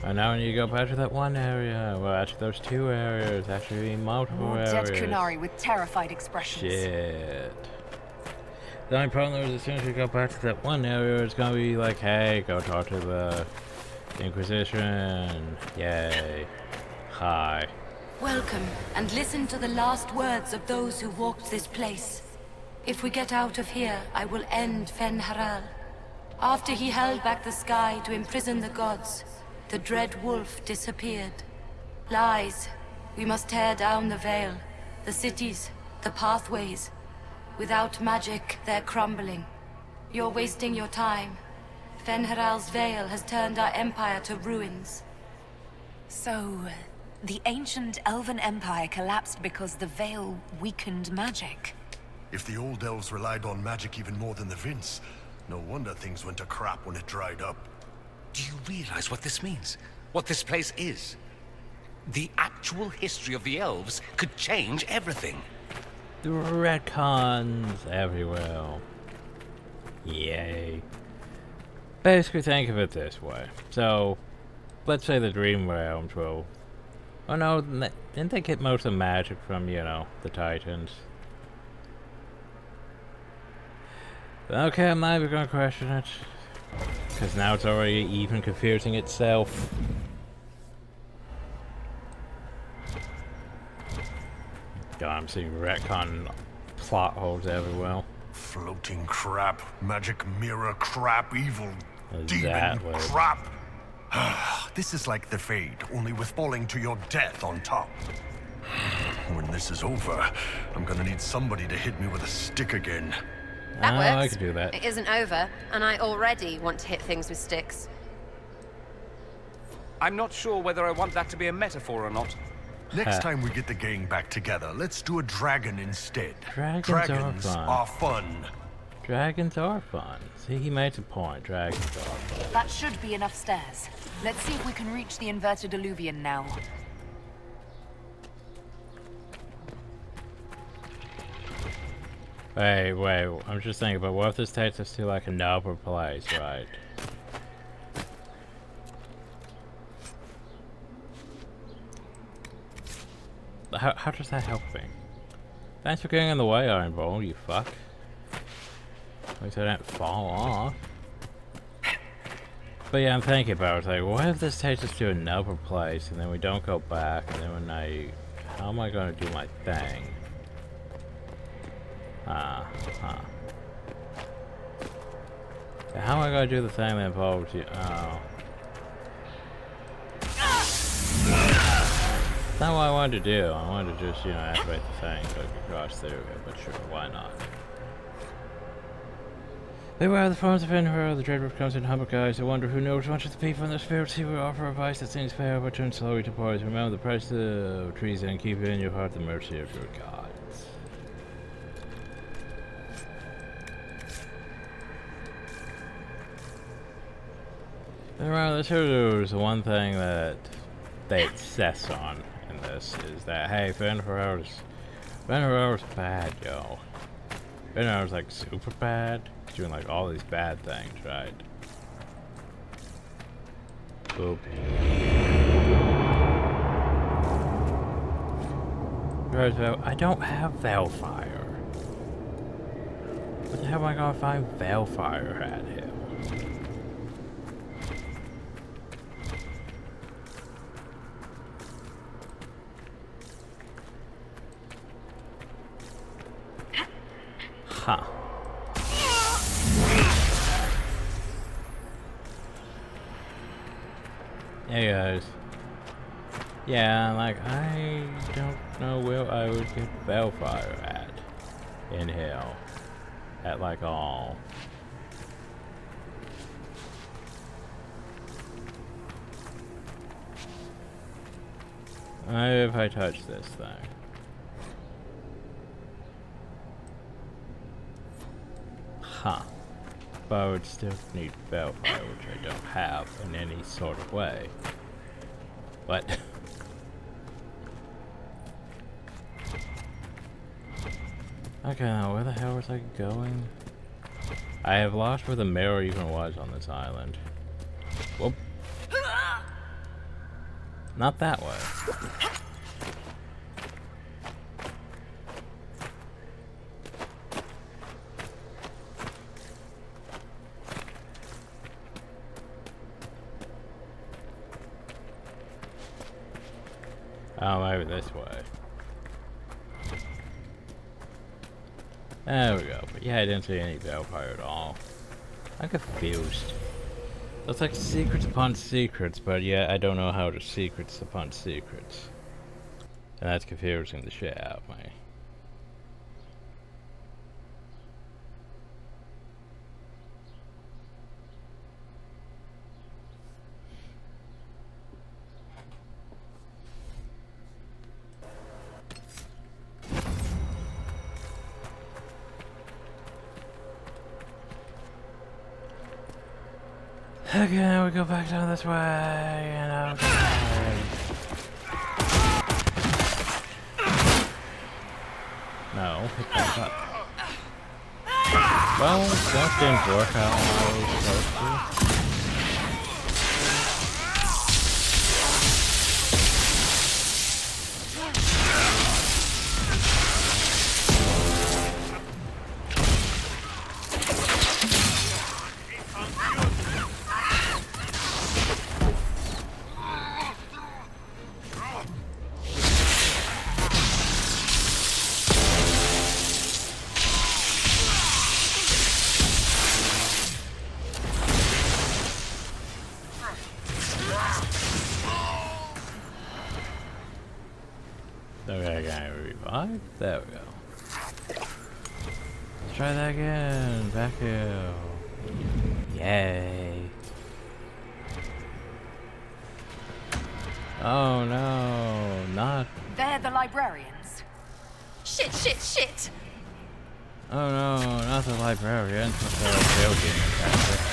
And now when you go back to that one area, well, actually those two areas, actually multiple More areas. dead Kunari with terrified expressions. Shit. The only problem is as soon as we go back to that one area, it's gonna be like, hey, go talk to the Inquisition. Yay. Hi. Welcome, and listen to the last words of those who walked this place. If we get out of here, I will end Fen-Haral. After he held back the sky to imprison the gods, the dread wolf disappeared. Lies. We must tear down the veil, the cities, the pathways. Without magic, they're crumbling. You're wasting your time. Fen-Haral's veil has turned our empire to ruins. So, the ancient elven empire collapsed because the veil weakened magic. If the old elves relied on magic even more than the Vince, no wonder things went to crap when it dried up. Do you realize what this means? What this place is? The actual history of the elves could change everything. The retcons everywhere. Yay. Basically, think of it this way. So, let's say the Dream Realms will... Oh no, didn't they get most of the magic from, you know, the Titans? Okay, I'm not even gonna question it. Because now it's already even confusing itself. God, I'm seeing retcon plot holes everywhere. Floating crap, magic mirror crap, evil demon Exactly. crap. This is like the Fade, only with falling to your death on top. When this is over, I'm gonna need somebody to hit me with a stick again. That Oh, works. I could do that. It isn't over, and I already want to hit things with sticks. I'm not sure whether I want that to be a metaphor or not. Next time we get the gang back together, let's do a dragon instead. Dragons are fun. Dragons are fun. See, he made a point. Dragons are fun. That should be enough stairs. Let's see if we can reach the inverted alluvion now. Wait, I'm just thinking, but what if this takes us to like another place, right? How does that help me? Thanks for getting in the way, Iron Ball, you fuck. At least I don't fall off. But yeah, I'm thinking about it, like, what if this takes us to another place, and then we don't go back, and then when how am I gonna do my thing? So how am I gonna do the thing that involves you? Oh. That's not what I wanted to do. I wanted to just, you know, activate the thing so I could cross through it, but sure, why not? Beware the forms of Enhur, the dread wolf comes in humble guise. I wonder who knows much of the people and their spirits. He will offer advice that seems fair, but turns slowly to poison. Remember the price of treason and keep in your heart the mercy of your gods. And remember, there's the one thing that they obsess on in this is that, hey, Veilguard's bad, yo. Veilguard's like super bad. He's doing like all these bad things, right? Boop. I don't have Veilfire. What the hell am I gonna find Veilfire at him? Huh. Hey guys. Yeah, like, I don't know where I would get Veilfire at in hell. At like all. If I touch this thing. Huh. But I would still need Veilguard, which I don't have in any sort of way. What? Okay, now where the hell was I going? I have lost where the mirror even was on this island. Whoop. Not that way. Oh, maybe this way. There we go. But yeah, I didn't see any Veilguard at all. I'm confused. Looks like secrets upon secrets, but yeah, I don't know how to secrets upon secrets. And that's confusing the shit out of me. Okay, now we go back down this way, and okay. No, pick that up. Well, that didn't work out how I was supposed to. Okay, can I revive? There we go. Let's try that again. Back here. Yay. Oh no, not. They're the librarians. Shit, shit, shit! Oh no, not the librarians, but the Veilguard character.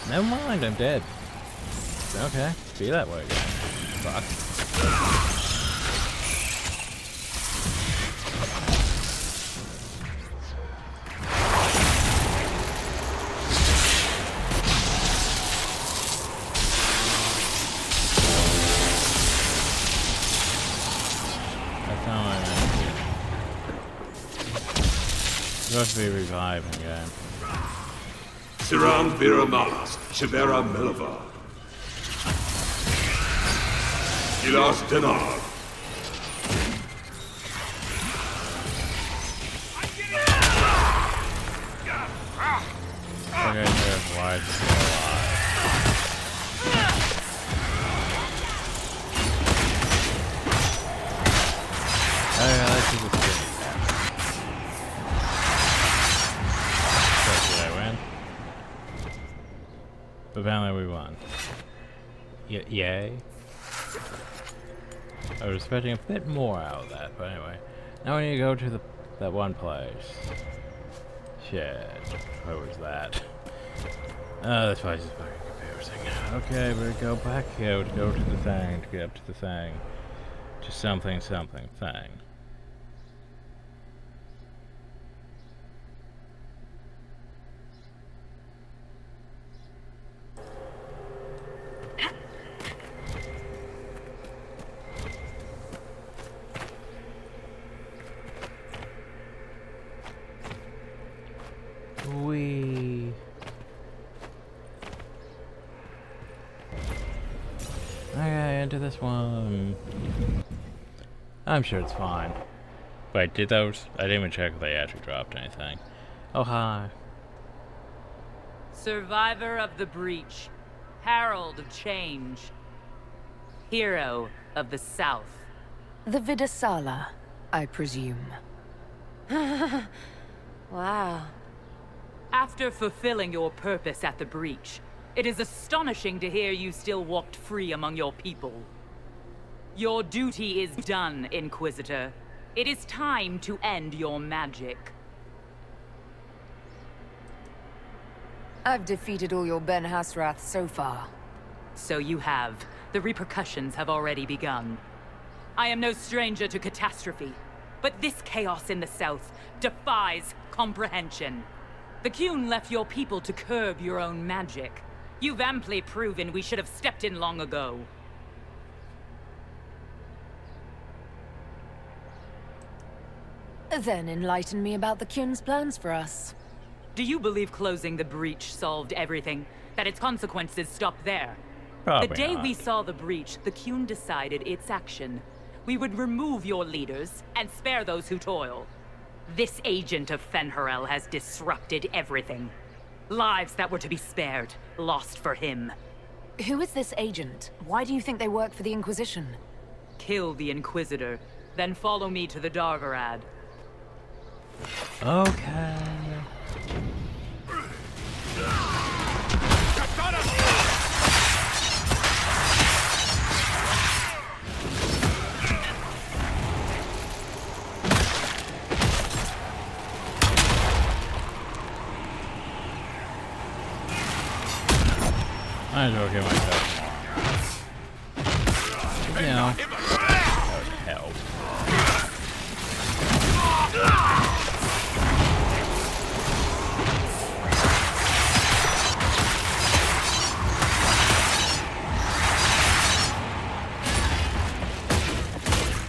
Never mind, I'm dead. Okay, be that way again. Fuck. That's not what I meant to do. Supposed to be reviving again. Siran Viramalas, Shivera Melava. Ilas Denar. Okay, there's why it's still alive. Oh yeah, let's do this thing. So, did I win? Apparently we won. Yay. I was expecting a bit more out of that, but anyway. Now we need to go to that one place. Shit. Where was that? Oh, this place is fucking confusing. Okay, we go back here to go to the thing, to get up to the thing. To something thing. Wee. Okay, into this one. I'm sure it's fine. Wait, did those? I didn't even check if they actually dropped anything. Oh, hi. Survivor of the Breach. Herald of Change. Hero of the South. The Vidasala. I presume. Wow. After fulfilling your purpose at the breach, it is astonishing to hear you still walked free among your people. Your duty is done, Inquisitor. It is time to end your magic. I've defeated all your Ben Hasrath so far. So you have. The repercussions have already begun. I am no stranger to catastrophe, but this chaos in the south defies comprehension. The Qun left your people to curb your own magic. You've amply proven we should have stepped in long ago. Then enlighten me about the Qun's plans for us. Do you believe closing the breach solved everything? That its consequences stopped there? Probably The day not. we saw the breach, the Qun decided its action. We would remove your leaders and spare those who toil. This agent of Fenharel has disrupted everything. Lives that were to be spared, lost for him. Who is this agent? Why do you think they work for the Inquisition? Kill the Inquisitor, then follow me to the Dargarad. Okay. Might as well get myself more. You know, that would help.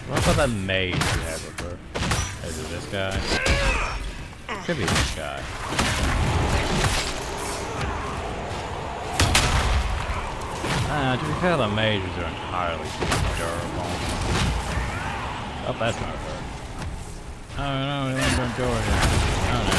What about that mage we had before? Is it this guy? Could be this guy. To be fair, the mages are entirely durable. Oh, that's not good. Oh no, we landed on door here. Oh no.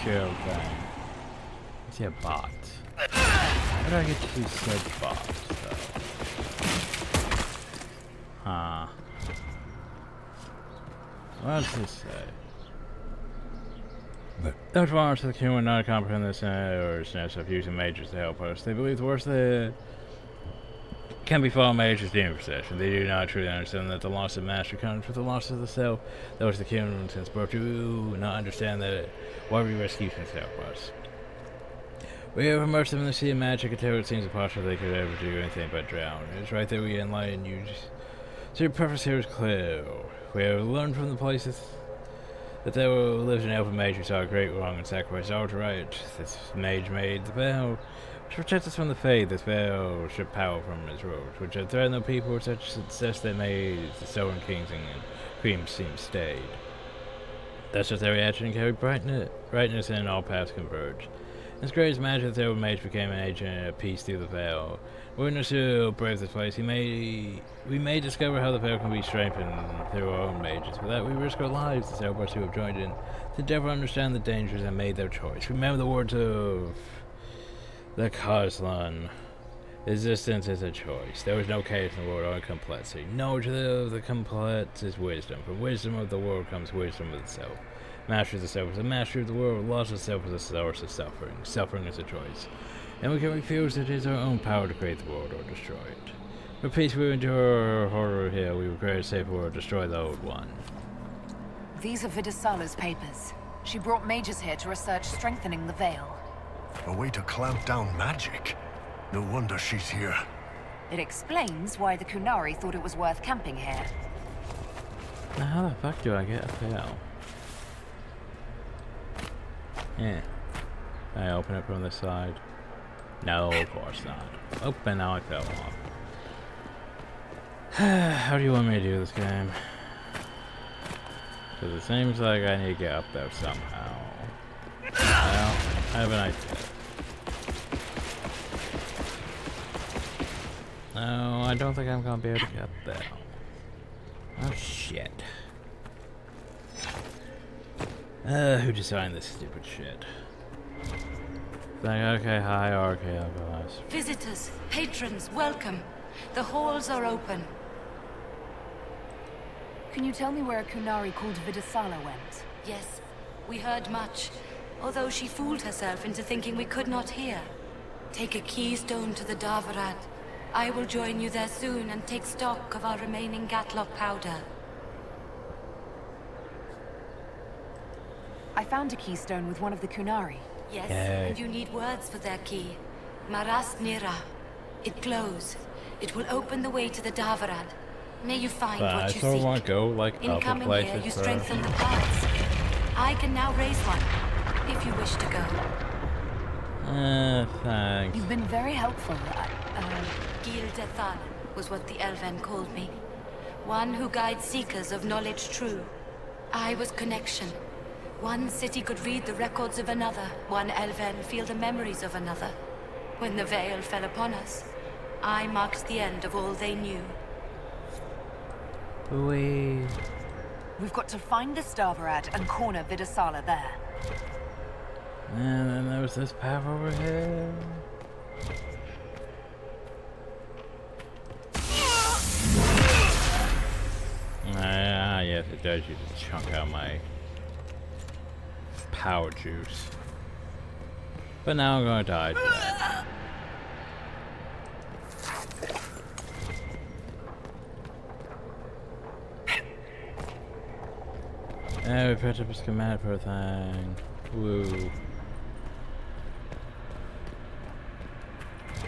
Okay. Is he a bot? How do I get to said bot, though? Huh. What does this say? Those farmers to the Qun would not comprehend this or sense of using mages to help us. They believe the worst that can befall mages during procession. They do not truly understand that the loss of master comes with the loss of the self. Those the Qun since birth do not understand that why we rescue can help us. We have immersed them in the sea of magic until it seems impossible they could ever do anything but drown. It's right that we enlighten you. So your purpose here is clear. We have learned from the places that there lived an elven mage who saw a great wrong and sacrificed all to right. This mage made the vow which protects us from the fate. This vow should power from his robes, which had threatened the people with such success that made the Sovereign Kings and Queens seem stayed. Thus with their reaction carried brightness and all paths converged. As great as magic, the elven mage became an agent of peace through the veil. Witness who brave this place, we may discover how the veil can be strengthened through our own mages. For that, we risk our lives to help us who have joined in, to endeavor to understand the dangers and made their choice. Remember the words of the Karslan. Existence is a choice. There is no chaos in the world or complexity. Knowledge of the complex is wisdom. From wisdom of the world comes wisdom of the self. Mastery of the self is a mastery of the world. Loss of self is a source of suffering. Suffering is a choice. And we can refuse that it is our own power to create the world or destroy it. For peace we endure horror here. We will create a safe world, destroy the old one. These are Vidisala's papers. She brought mages here to research strengthening the veil. A way to clamp down magic. No wonder she's here. It explains why the Kunari thought it was worth camping here. Now how the fuck do I get a veil? Yeah. Can I open it from this side? No, of course not. Open, now I fell off. How do you want me to do this game? Because it seems like I need to get up there somehow. Well, I have an idea. No, I don't think I'm gonna be able to get there. Oh shit. Who designed this stupid shit? Like, okay, hierarchy of us. Visitors, patrons, welcome. The halls are open. Can you tell me where a Kunari called Vidasala went? Yes, we heard much, although she fooled herself into thinking we could not hear. Take a keystone to the Davarad. I will join you there soon and take stock of our remaining Gatlock powder. I found a keystone with one of the Kunari. Yes, and you need words for their key. Maras Nira. It glows. It will open the way to the Davarad. May you find But what I you sort of seek. want to go like In other coming places here, you first. strengthen the paths. I can now raise one, if you wish to go. Thanks. You've been very helpful. Gildethan was what the Elven called me. One who guides seekers of knowledge true. I was connection. One city could read the records of another. One Elven feel the memories of another. When the veil fell upon us, I marked the end of all they knew. We've got to find the Davarad and corner Vidasala there. And then there was this path over here. Ah, yes, it does. You just chunk out my power juice. But now I'm gonna die to that. We picked up a schematic for a thing. Woo.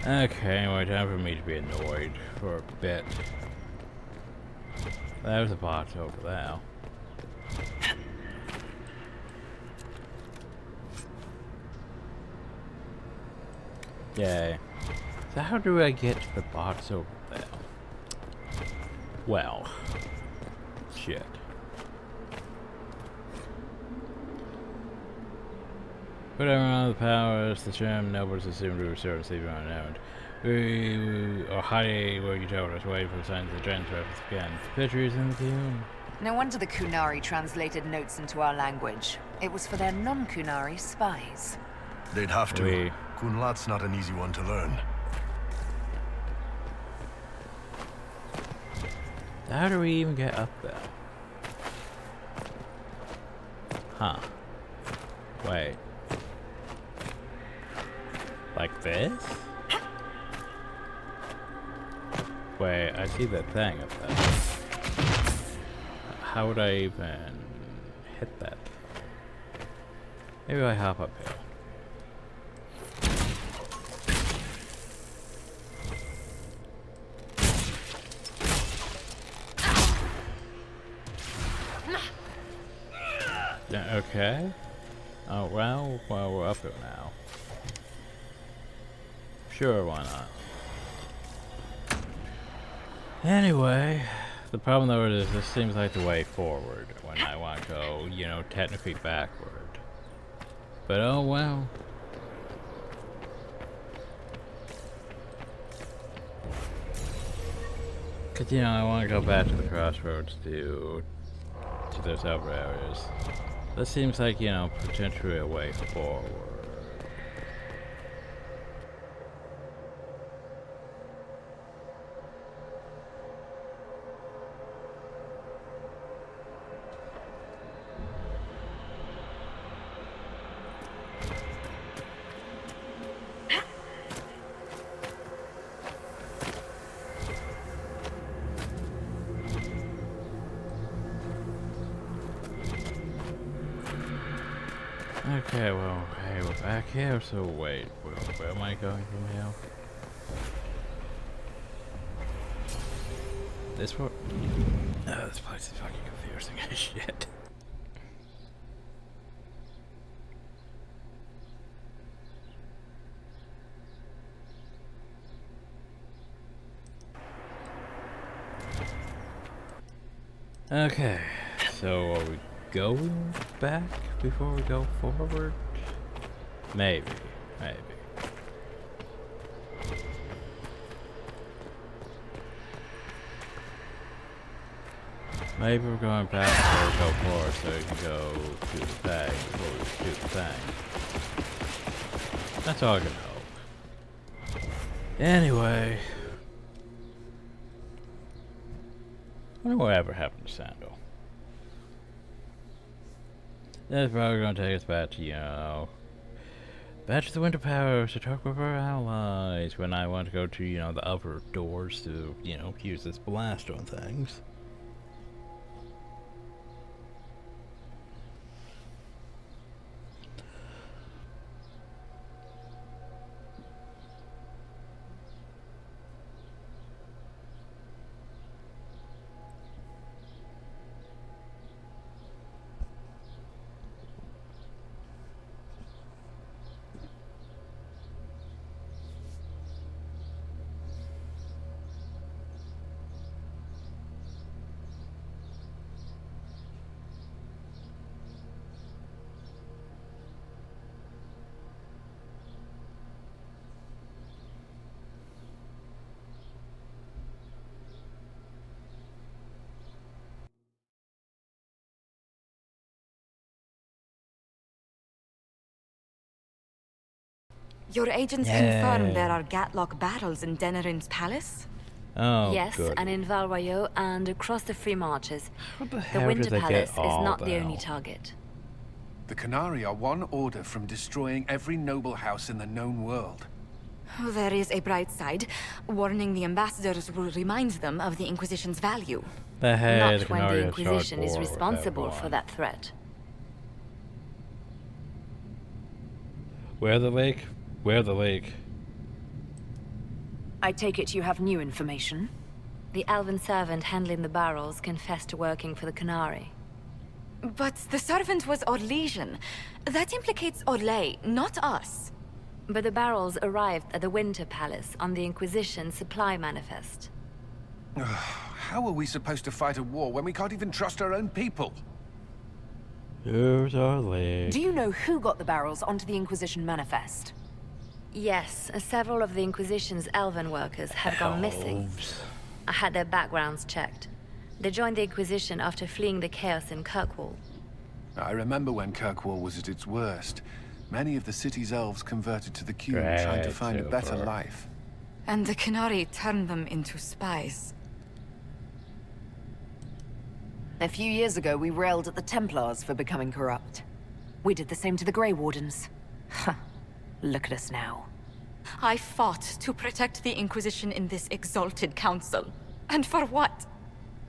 Okay, anyway, time for me to be annoyed for a bit. There's a box over there. Yay. So how do I get to the box over there? Well, shit. Whatever on the powers, the Shem nobles assumed we were certain to leave unknown. We are hiding where you told us, waiting for the signs of the giant reference again. Pictures in the tune. No wonder the Kunari translated notes into our language. It was for their non-Kunari spies. They'd have to. Kunlat's not an easy one to learn. How do we even get up there? Huh. Wait. Like this? Wait, I see that thing up there. How would I even hit that? Maybe I hop up here. Okay. Oh, well, we're up here now. Sure, why not? Anyway, the problem though is this seems like the way forward when I want to go, you know, technically backward. But oh well. Cause you know, I want to go back to the crossroads to those other areas. This seems like, you know, potentially a way forward. Okay, well, hey, we're back here, so wait, where am I going from here? This one? Oh, this place is fucking confusing as shit. Okay, so are we going back before we go forward? Maybe. Maybe we're going back to go forward so we can go to the thing before we shoot the thing. That's all I can hope. Anyway. I wonder whatever happened to Sandal. That's probably gonna take us back to, you know, back to the Winter Powers to talk with our allies when I want to go to, you know, the upper doors to, you know, use this blast on things. Your agents confirm there are Gatlock battles in Denerin's palace? Oh, yes, good. and in Valroyo and across the Free Marches. The Winter Palace is not the though? only target. The Qunari are one order from destroying every noble house in the known world. Oh, there is a bright side. Warning the ambassadors will remind them of the Inquisition's value. Not when the Inquisition is responsible for that threat. Where the lake? Where the lake? I take it you have new information? The elven servant handling the barrels confessed to working for the Qunari. But the servant was Orlesian. That implicates Orlais, not us. But the barrels arrived at the Winter Palace on the Inquisition supply manifest. How are we supposed to fight a war when we can't even trust our own people? Here's our lake. Do you know who got the barrels onto the Inquisition manifest? Yes, several of the Inquisition's elven workers have gone missing. I had their backgrounds checked. They joined the Inquisition after fleeing the chaos in Kirkwall. I remember when Kirkwall was at its worst. Many of the city's elves converted to the Q, trying to find a better life. And the Qunari turned them into spies. A few years ago, we railed at the Templars for becoming corrupt. We did the same to the Grey Wardens. Huh. Look at us now. I fought to protect the Inquisition in this exalted council. And for what?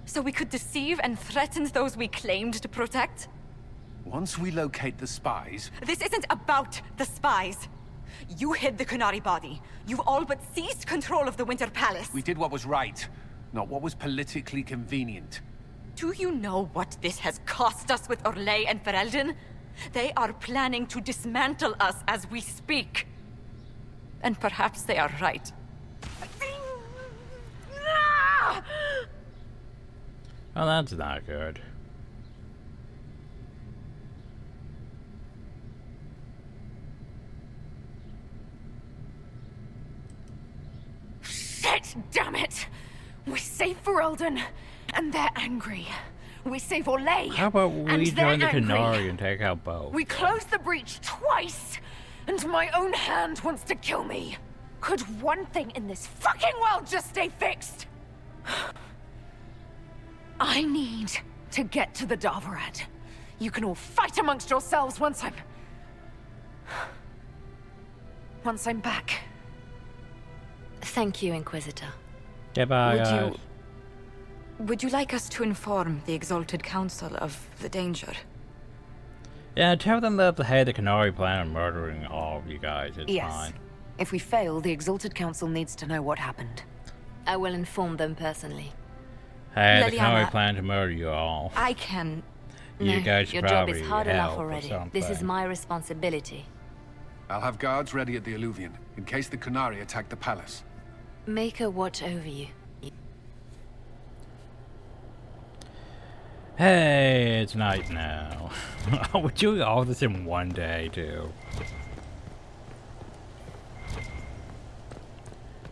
So we could deceive and threaten those we claimed to protect? Once we locate the spies... This isn't about the spies. You hid the Qunari body. You've all but seized control of the Winter Palace. We did what was right, not what was politically convenient. Do you know what this has cost us with Orlais and Ferelden? They are planning to dismantle us as we speak. And perhaps they are right. Well, that's not good. Shit, damn it! We save Ferelden, and they're angry. We save Orlais, How about we and they're join the angry. Qunari and take out both? We closed the breach twice, and my own hand wants to kill me. Could one thing in this fucking world just stay fixed? I need to get to the Davarad. You can all fight amongst yourselves once I'm back. Thank you, Inquisitor. Goodbye, guys. Would you like us to inform the Exalted Council of the danger? Yeah, tell them that hey, the Qunari plan on murdering all of you guys. It's Yes. fine. If we fail, the Exalted Council needs to know what happened. I will inform them personally. Hey, the Leliana, Qunari plan to murder you all. I can... You No, guys should your job probably is hard enough help or already. something. This is my responsibility. I'll have guards ready at the Alluvion, in case the Qunari attack the palace. Make a watch over you. Hey, it's night now. We're doing all this in one day, too.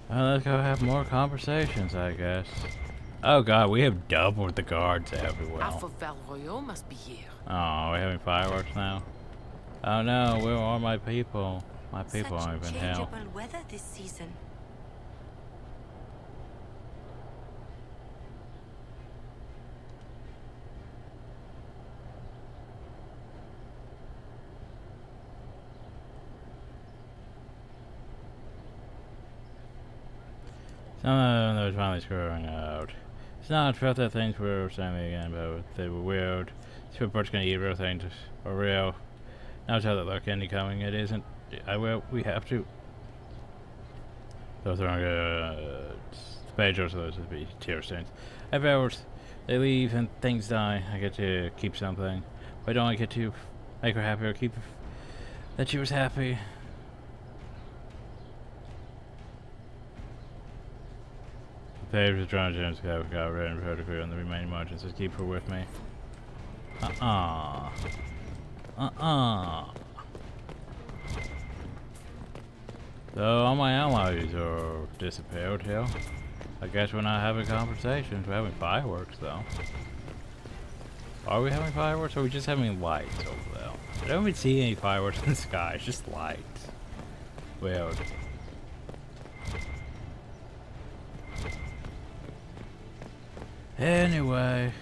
Well, let's go have more conversations, I guess. Oh god, we have doubled the guards everywhere. Alpha Valroyo must be here. Oh, we're having fireworks now? Oh no, where are my people? My people aren't even hell. Changeable weather this season. Some of them was finally screwing out. It's not felt that things were saying again, but they were weird. This report's gonna eat real things are real. Now tell that look any coming. It isn't. We have to. Those are the pages, so those would be tear stains. Every hours they leave and things die. I get to keep something. Why don't I get to make her happy or keep that she was happy? The page was drawn to James got red and vertically on the remaining margins. Just keep her with me. So all my allies are disappeared here. I guess we're not having conversations. We're having fireworks though. Are we having fireworks or are we just having lights over there? I don't even see any fireworks in the sky, it's just lights. Weird. Anyway,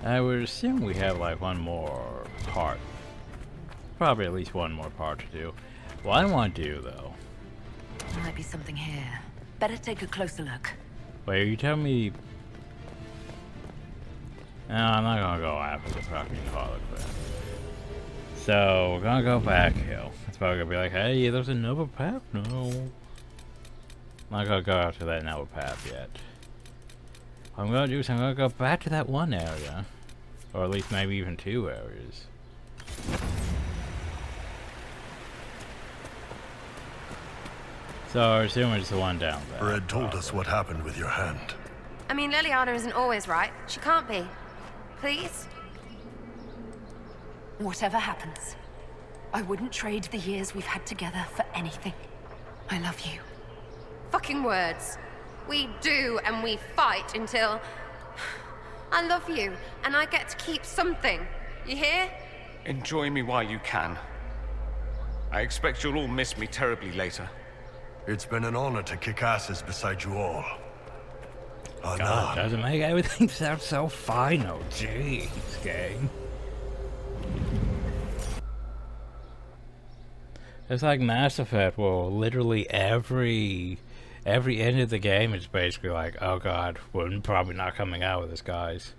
I would assume we have like one more part. Probably at least one more part to do. What I want to do though. There might be something here. Better take a closer look. Wait, are you telling me? No, I'm not gonna go after the fucking Harlequin. So we're gonna go back here. It's probably gonna be like, hey, there's another path. No. I'm not gonna go after that another path yet. What I'm gonna do is I'm gonna go back to that one area. Or at least maybe even two areas. So I assume it's the one down there. Red told us what happened with your hand. I mean, Liliana isn't always right. She can't be. Please? Whatever happens, I wouldn't trade the years we've had together for anything. I love you. Fucking words. We do, and we fight until... I love you, and I get to keep something. You hear? Enjoy me while you can. I expect you'll all miss me terribly later. It's been an honor to kick asses beside you all. God, doesn't make everything sound so final. Jeez, game. It's like Mass Effect, where literally every end of the game is basically like, oh god, we're probably not coming out with this, guys.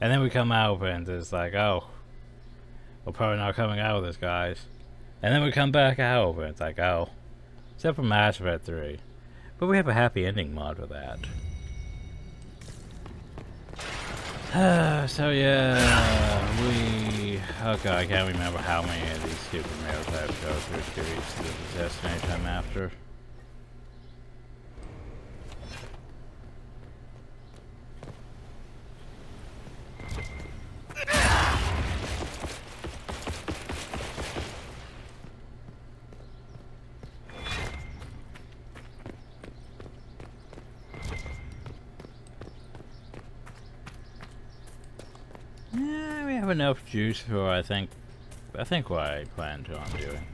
And then we come out and it's like, oh, we're probably not coming out with this, guys. And then we come back out and it's like, oh. Except for Mass Effect 3. But we have a happy ending mod with that. So yeah, oh god, I can't remember how many of these stupid mail types go through to reach the destination I'm after. We have enough juice for I think what I planned on doing.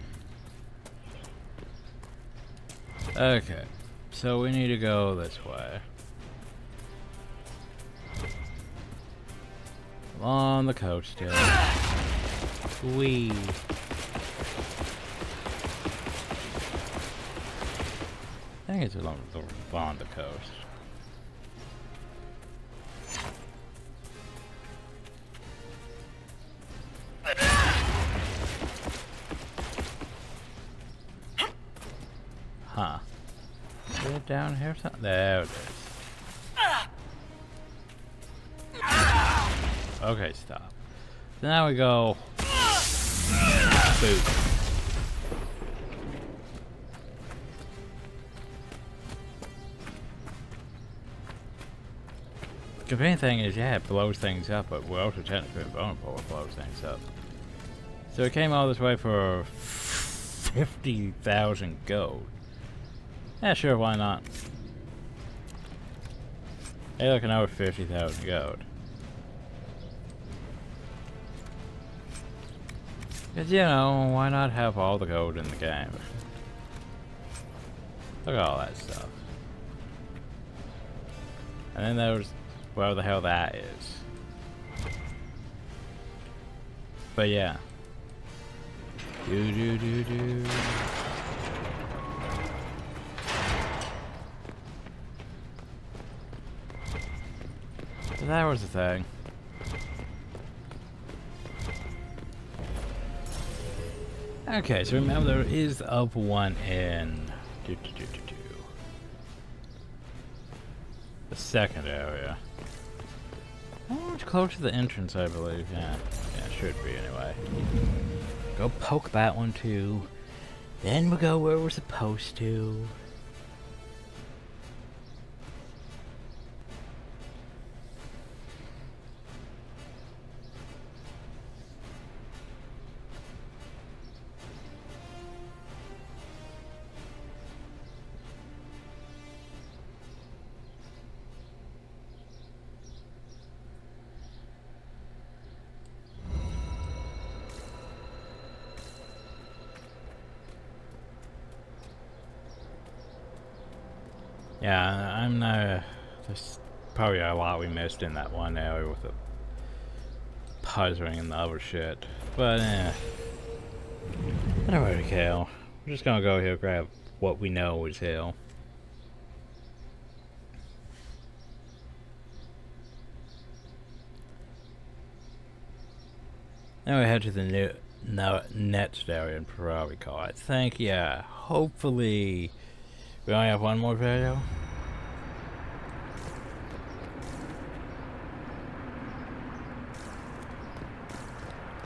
Okay, so we need to go this way. Along the coast here. Whee. I think it's along the coast. Huh. Is it down here? There it is. Okay, stop. So now we go. Boot. The main thing is, yeah, it blows things up, but we're also technically vulnerable. It blows things up. So it came all this way for 50,000 gold. Yeah, sure, why not? Hey, look, another 50,000 gold. Because, you know, why not have all the gold in the game? Look at all that stuff. And then there's whatever the hell that is. But yeah. Do. So that was the thing. Okay, so remember there is the upper one in the second area. Oh, it's close to the entrance, I believe. Yeah, it should be anyway. Go poke that one too. Then we'll go where we're supposed to. Yeah, I'm not. There's probably a lot we missed in that one area with the puzzling and the other shit. But, I don't really care. We're just gonna go here, grab what we know is here. Then we head to the next area in Ferrari car. I think, yeah, hopefully. We only have one more video.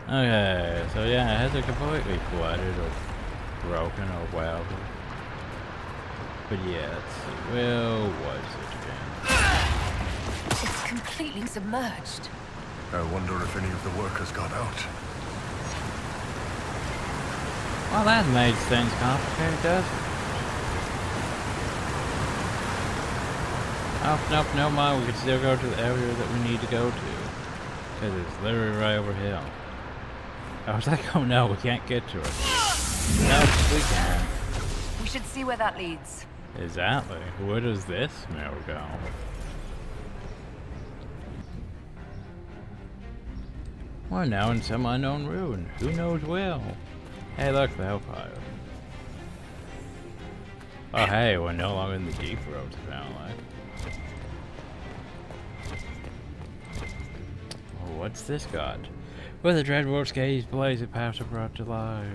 Okay, so yeah, it hasn't completely flooded or broken or whatever. But yeah, let's see, where was it again? It's completely submerged. I wonder if any of the workers got out. Well, that makes things complicated, doesn't it? Oh, nope, never mind, we can still go to the area that we need to go to. Because it's literally right over here. I was like, oh no, we can't get to it. No, we can. We should see where that leads. Exactly. Where does this mirror go? We're now in some unknown ruin. Who knows where? Hey, look, the Hellfire. Oh, hey, we're no longer in the deep roads, apparently. Oh, what's this got? Where the Dreadwolf's gaze blaze of paths are brought to light.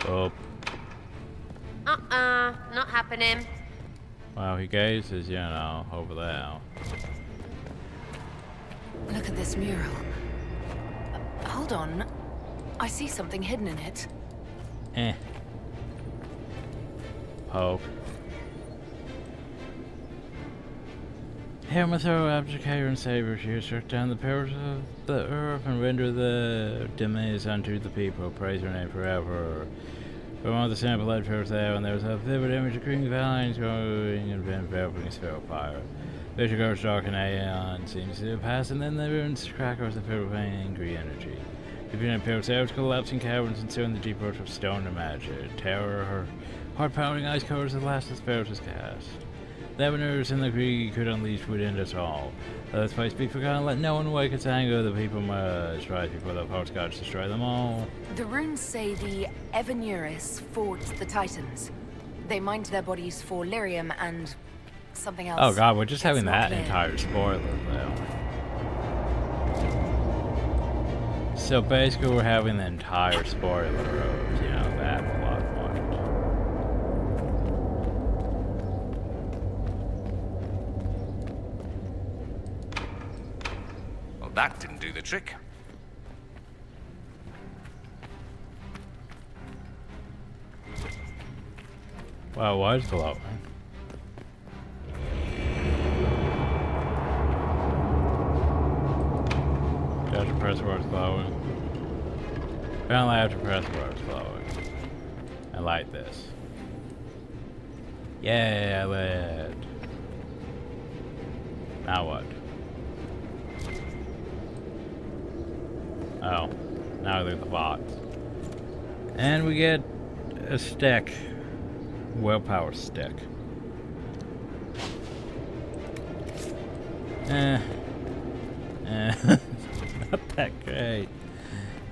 Oh. Not happening. Wow, he gazes, you know, over there. Look at this mural. Hold on. I see something hidden in it. Poke. Here, Mathoro, Abdicator, and Saber, you struck down the pillars of the earth and render the demise unto the people. Praise your name forever. From all the sample light pillars there, and there was a vivid image of green vines growing and enveloping a sphere of fire. Vision grows dark and aeon seems to pass, and then the ruins crack over the filled with angry energy. The unit pillars there, collapsing caverns and soon the deep roots of stone and magic. Terror, her heart-pounding ice covers the last of the spells is cast. The Ebeners and the Greed could unleash within us all. Let this place be forgotten, let no one wake its anger, the people must rise before the false gods destroy them all. The runes say the Evenuris fought the Titans. They mined their bodies for lyrium and something else. Oh god, we're just having that clear. entire spoiler though. So basically we're having the entire spoiler of, you know, that plot point. Well, that didn't do the trick. Well, it was glowing. After press was glowing. Apparently after press was glowing. And and light this. Yeah, lit. Now what? Oh, now there's the box. And we get a stick. Willpower stick. Not that great.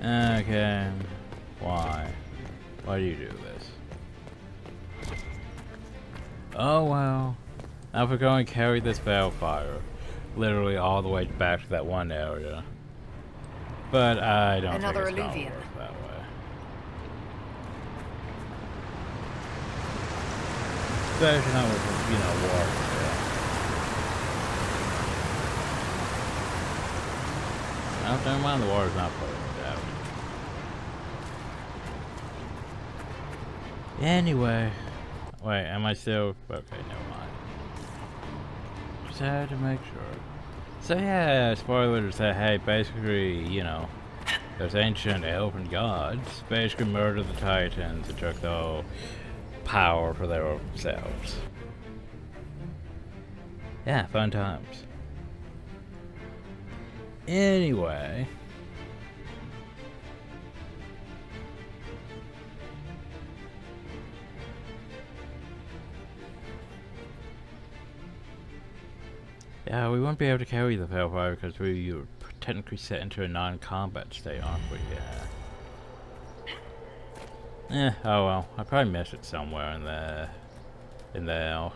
Okay. Why? Why do you do this? Oh well. Now if we're going to carry this Veilfire literally all the way back to that one area. But I don't Another think it's gonna Illuvian. work that way. Especially not with, you know, war. Yeah. Oh, never mind, the water's not putting it out. Anyway. Wait, am I still... Okay, never mind. Just had to make sure. So yeah, spoilers that, hey, basically, you know, those ancient elven gods basically murdered the Titans and took the power for themselves. Yeah, fun times. Anyway. Yeah, we won't be able to carry the Veilfire because we were technically set into a non-combat state, aren't we? Yeah. Oh well. I probably missed it somewhere in there.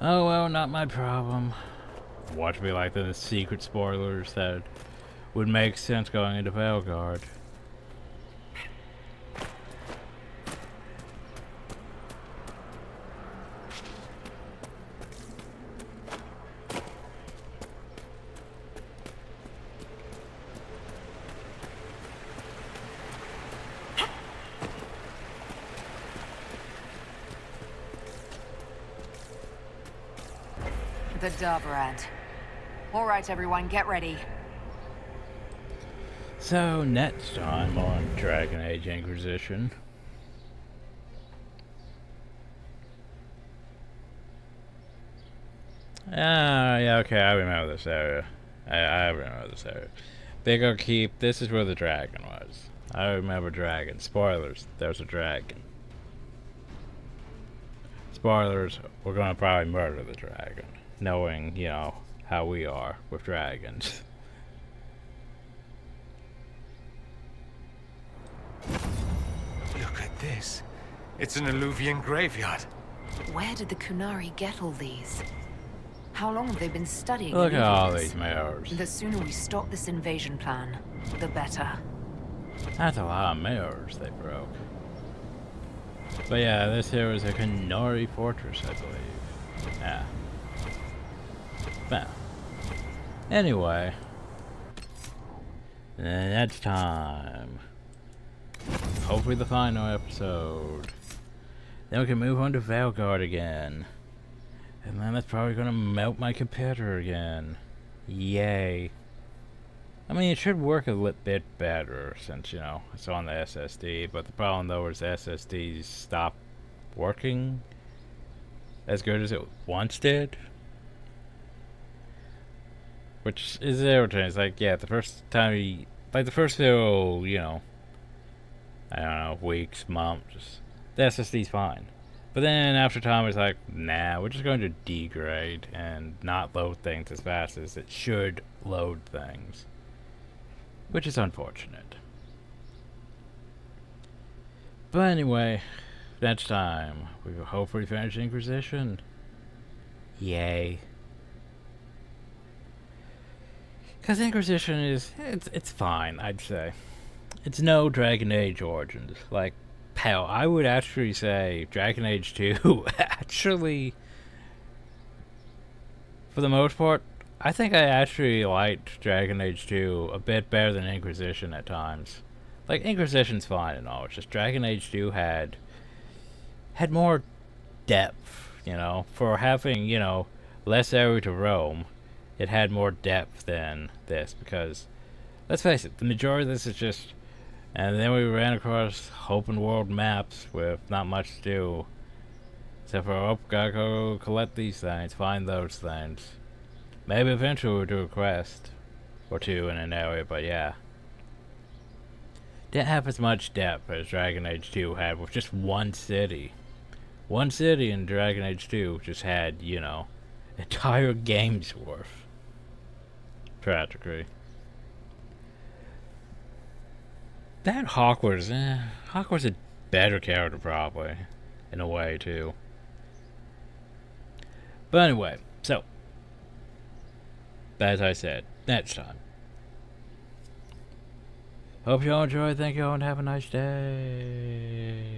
Oh well, not my problem. Watch me like the secret spoilers that would make sense going into Veilguard. The Darbarad. Alright everyone, get ready. So, next time on Dragon Age Inquisition. Yeah, okay, I remember this area. I remember this area. Big Oak Keep, this is where the dragon was. I remember dragon. Spoilers, there's a dragon. Spoilers, we're gonna probably murder the dragon. Knowing, you know, how we are with dragons. Look at this. It's an Illuvian graveyard. Where did the Kunari get all these? How long have they been studying? Look at all Illuvians? these mirrors. The sooner we stop this invasion plan, the better. That's a lot of mirrors they broke. But yeah, this here is a Kunari fortress, I believe. Yeah. Well. Anyway. Next time. Hopefully the final episode. Then we can move on to Veilguard again. And then that's probably gonna melt my computer again. Yay. I mean, it should work a bit better since, you know, it's on the SSD. But the problem though is the SSDs stopped working as good as it once did. Which is irritating. It's like, yeah, the first time you, like the first few, you know, I don't know, weeks, months, the SSD's fine. But then after time, it's like, nah, we're just going to degrade and not load things as fast as it should load things. Which is unfortunate. But anyway, next time, we will hopefully finish Inquisition. Yay. Because Inquisition is, it's fine, I'd say. It's no Dragon Age Origins. Like, hell, I would actually say Dragon Age 2 actually, for the most part, I think I actually liked Dragon Age 2 a bit better than Inquisition at times. Like, Inquisition's fine and all, it's just Dragon Age 2 had more depth, you know, for having, you know, less area to roam. It had more depth than this, because, let's face it, the majority of this is just And then we ran across open world maps with not much to do. Except for, oh, gotta go collect these things, find those things. Maybe eventually we'll do a quest or two in an area, but yeah. Didn't have as much depth as Dragon Age 2 had with just one city. One city in Dragon Age 2 just had, you know, entire game's worth. Practically. That Hawkwar's a better character probably, in a way too. But anyway, so, as I said, next time. Hope y'all enjoy, thank y'all, and have a nice day.